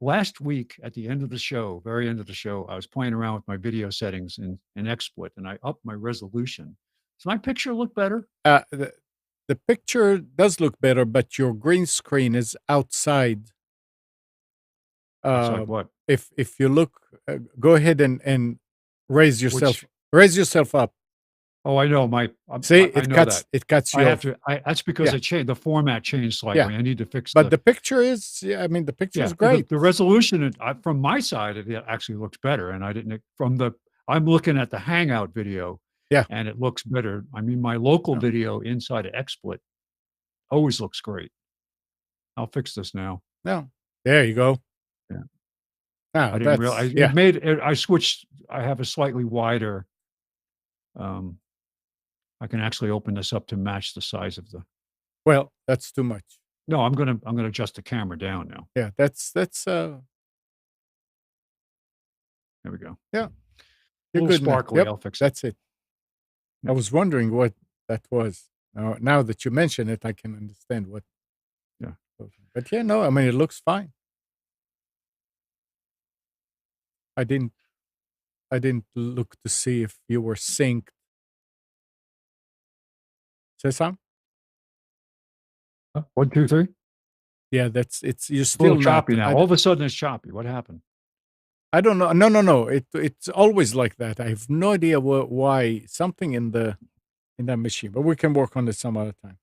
S2: Last week at the end of the show, very end of the show, I was playing around with my video settings in XSplit, and I upped my resolution. Does my picture look better?
S1: The picture does look better, but your green screen is outside.
S2: Outside what?
S1: If you look, go ahead and raise yourself up.
S2: Oh, I know.
S1: It cuts you off.
S2: That's because I changed the format changed slightly. I need to fix.
S1: But the picture is, the picture is great.
S2: The resolution from my side, it actually looks better, and I didn't I'm looking at the Hangout video.
S1: Yeah,
S2: and it looks better. I mean, my local video inside of XSplit always looks great. I'll fix this now.
S1: No, there you go.
S2: Yeah.
S1: I
S2: didn't realize I switched. I have a slightly wider. I can actually open this up to match the size of the
S1: Well, that's too much.
S2: No, I'm gonna adjust the camera down now.
S1: Yeah, that's
S2: There we go.
S1: Yeah.
S2: A
S1: you're
S2: little
S1: good now.
S2: sparkly.
S1: Yep,
S2: I'll fix it.
S1: that's it. I was wondering what that was. Now that you mention it, I can understand what.
S2: Yeah.
S1: But yeah, no, I mean, it looks fine. I didn't look to see if you were synced. Say something?
S2: 1, 2, 3.
S1: Yeah, you're
S2: It's a
S1: still
S2: little
S1: not.
S2: choppy now. All of a sudden, it's choppy. What happened?
S1: I don't know. No. It's always like that. I have no idea why. Something in that machine, but we can work on it some other time.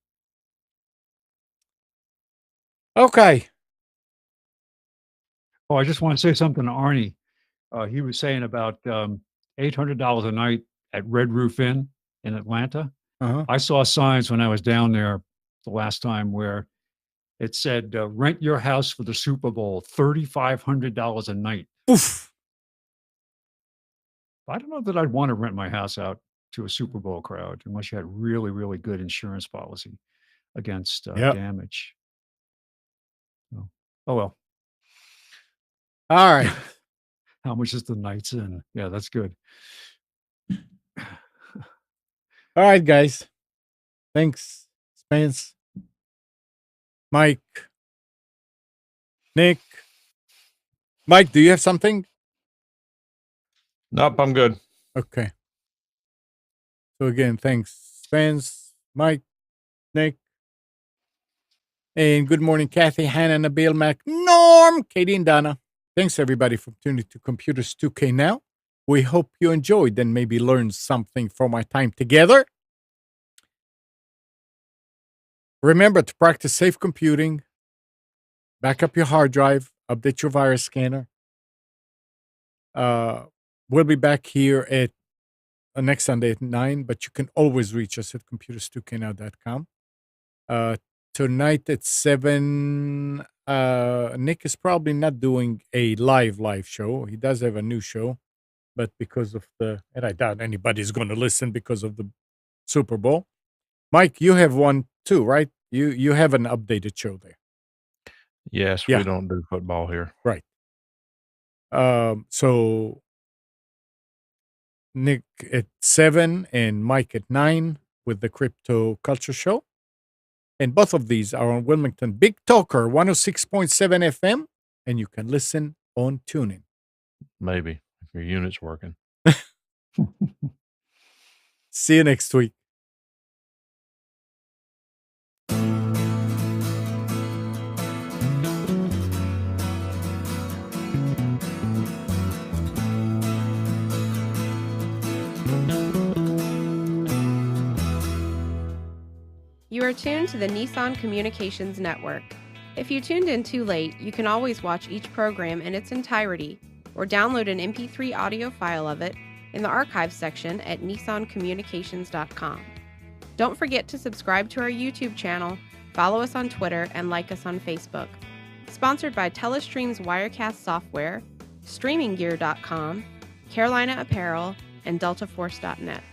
S1: Okay.
S2: Oh, I just want to say something to Arnie. He was saying about $800 a night at Red Roof Inn in Atlanta.
S1: Uh-huh.
S2: I saw signs when I was down there the last time where it said, rent your house for the Super Bowl, $3,500 a night.
S1: Oof.
S2: I don't know that I'd want to rent my house out to a Super Bowl crowd unless you had really, really good insurance policy against damage. So, oh, well.
S1: All right.
S2: How much is the night's in? Yeah, that's good.
S1: All right, guys. Thanks, Spence, Mike, Nick. Mike, do you have something?
S5: Nope, I'm good.
S1: Okay. So again, thanks, Spence, Mike, Nick. And good morning, Kathy, Hannah, Nabil, Mac, Norm, Katie, and Donna. Thanks, everybody, for tuning to Computers 2K Now. We hope you enjoyed and maybe learned something from our time together. Remember to practice safe computing, back up your hard drive, update your virus scanner. We'll be back here at next Sunday at 9, but you can always reach us at computers2know.com. Tonight at 7, Nick is probably not doing a live show. He does have a new show, but because of and I doubt anybody's going to listen because of the Super Bowl. Mike, you have one too, right? You have an updated show there.
S5: Yes,
S1: Yeah.
S5: we don't do football here.
S1: Right. So Nick at 7 and Mike at 9 with the Crypto Culture Show. And both of these are on Wilmington Big Talker 106.7 FM, and you can listen on TuneIn.
S5: Maybe if your unit's working.
S1: See you next week.
S6: You are tuned to the Nissan Communications Network. If you tuned in too late, you can always watch each program in its entirety or download an MP3 audio file of it in the archives section at nissancommunications.com. Don't forget to subscribe to our YouTube channel, follow us on Twitter, and like us on Facebook. Sponsored by Telestream's Wirecast software, StreamingGear.com, Carolina Apparel, and DeltaForce.net.